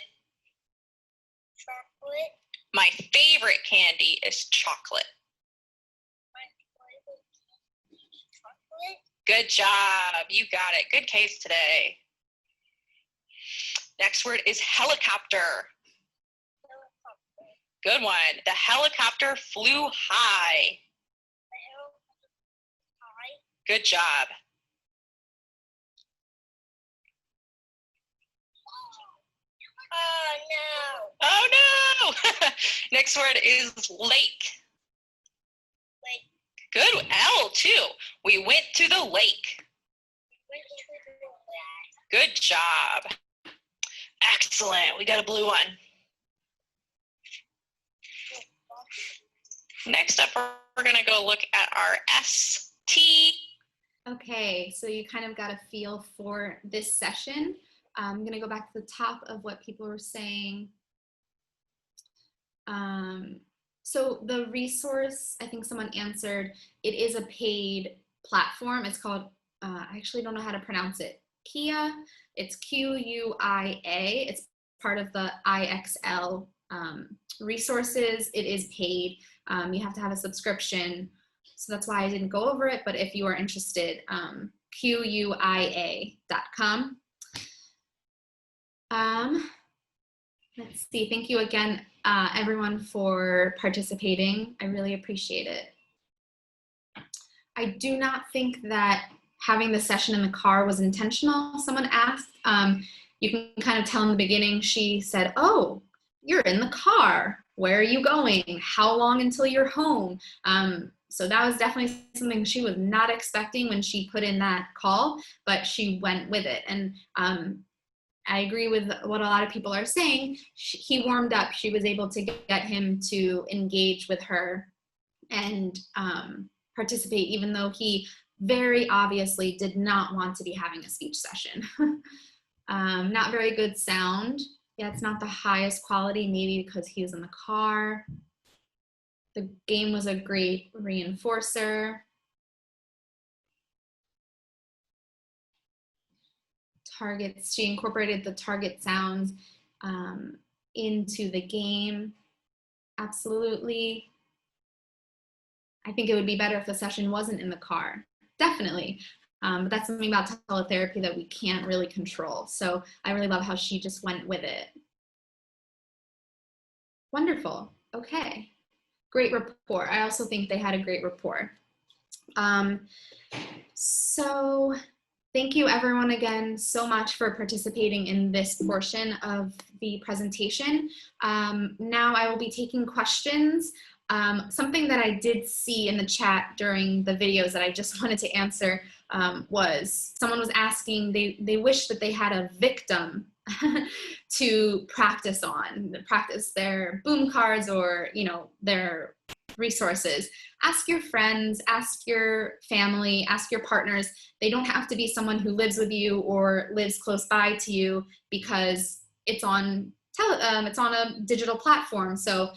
Chocolate. My favorite candy is chocolate. My favorite candy is chocolate. Good job. You got it. Good case today. Next word is helicopter. Helicopter. Good one. The helicopter flew high. The helicopter high. Good job. Oh, no. Oh, no. Next word is lake. Lake. Good. L, too. We went to the lake. Went to the lake. Good job. Excellent. We got a blue one. Next up, we're going to go look at our ST. Okay, so you kind of got a feel for this session. I'm going to go back to the top of what people were saying. So the resource, I think someone answered, it is a paid platform. It's called, I actually don't know how to pronounce it, Kia. It's Q-U-I-A. It's part of the IXL resources. It is paid. You have to have a subscription. So that's why I didn't go over it. But if you are interested, QUIA.com. Let's see. Thank you again, everyone, for participating. I really appreciate it. I do not think that having the session in the car was intentional. Someone asked. You can kind of tell in the beginning, she said, oh, you're in the car. Where are you going? How long until you're home? So that was definitely something she was not expecting when she put in that call, but she went with it. And I agree with what a lot of people are saying. He warmed up. She was able to get him to engage with her and participate, even though he very obviously did not want to be having a speech session. Not very good sound. Yeah, it's not the highest quality, maybe because he was in the car. The game was a great reinforcer. Targets, she incorporated the target sounds into the game. Absolutely. I think it would be better if the session wasn't in the car. Definitely. But that's something about teletherapy that we can't really control. So I really love how she just went with it. Wonderful. Okay. Great rapport. I also think they had a great rapport. So thank you everyone again so much for participating in this portion of the presentation. Now I will be taking questions. Something that I did see in the chat during the videos that I just wanted to answer was someone was asking, they wish that they had a victim to practice on, practice their boom cards or, you know, their resources. Ask your friends, ask your family, ask your partners. They don't have to be someone who lives with you or lives close by to you because it's on a digital platform. So,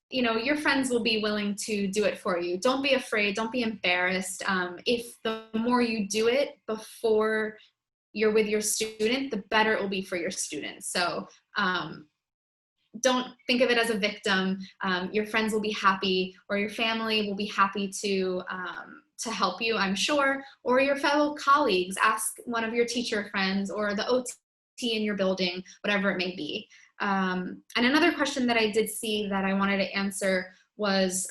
you know, your friends will be willing to do it for you. Don't be afraid, don't be embarrassed. If the more you do it before you're with your student, the better it will be for your student. So don't think of it as a victim. Your friends will be happy, or your family will be happy to help you, I'm sure, or your fellow colleagues. Ask one of your teacher friends or the OT in your building, whatever it may be. And another question that I did see that I wanted to answer was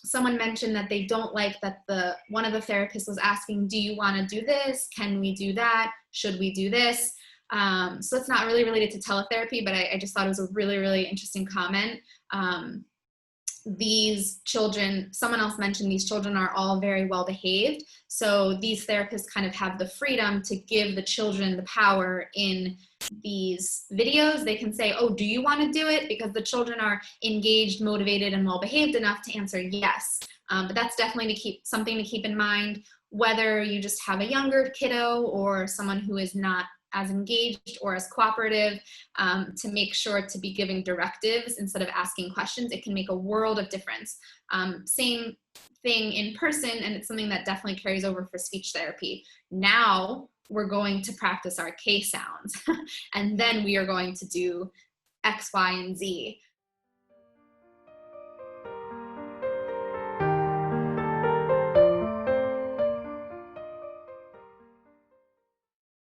someone mentioned that they don't like that one of the therapists was asking, do you want to do this? Can we do that? Should we do this? So it's not really related to teletherapy, but I just thought it was a really, really interesting comment. These children, someone else mentioned these children are all very well behaved. So these therapists kind of have the freedom to give the children the power in these videos. They can say, oh, do you want to do it? Because the children are engaged, motivated, and well behaved enough to answer yes. But that's definitely something to keep in mind, whether you just have a younger kiddo or someone who is not as engaged or as cooperative, to make sure to be giving directives instead of asking questions. It can make a world of difference. Same thing in person, and it's something that definitely carries over for speech therapy. Now we're going to practice our K sounds, and then we are going to do X, Y, and Z.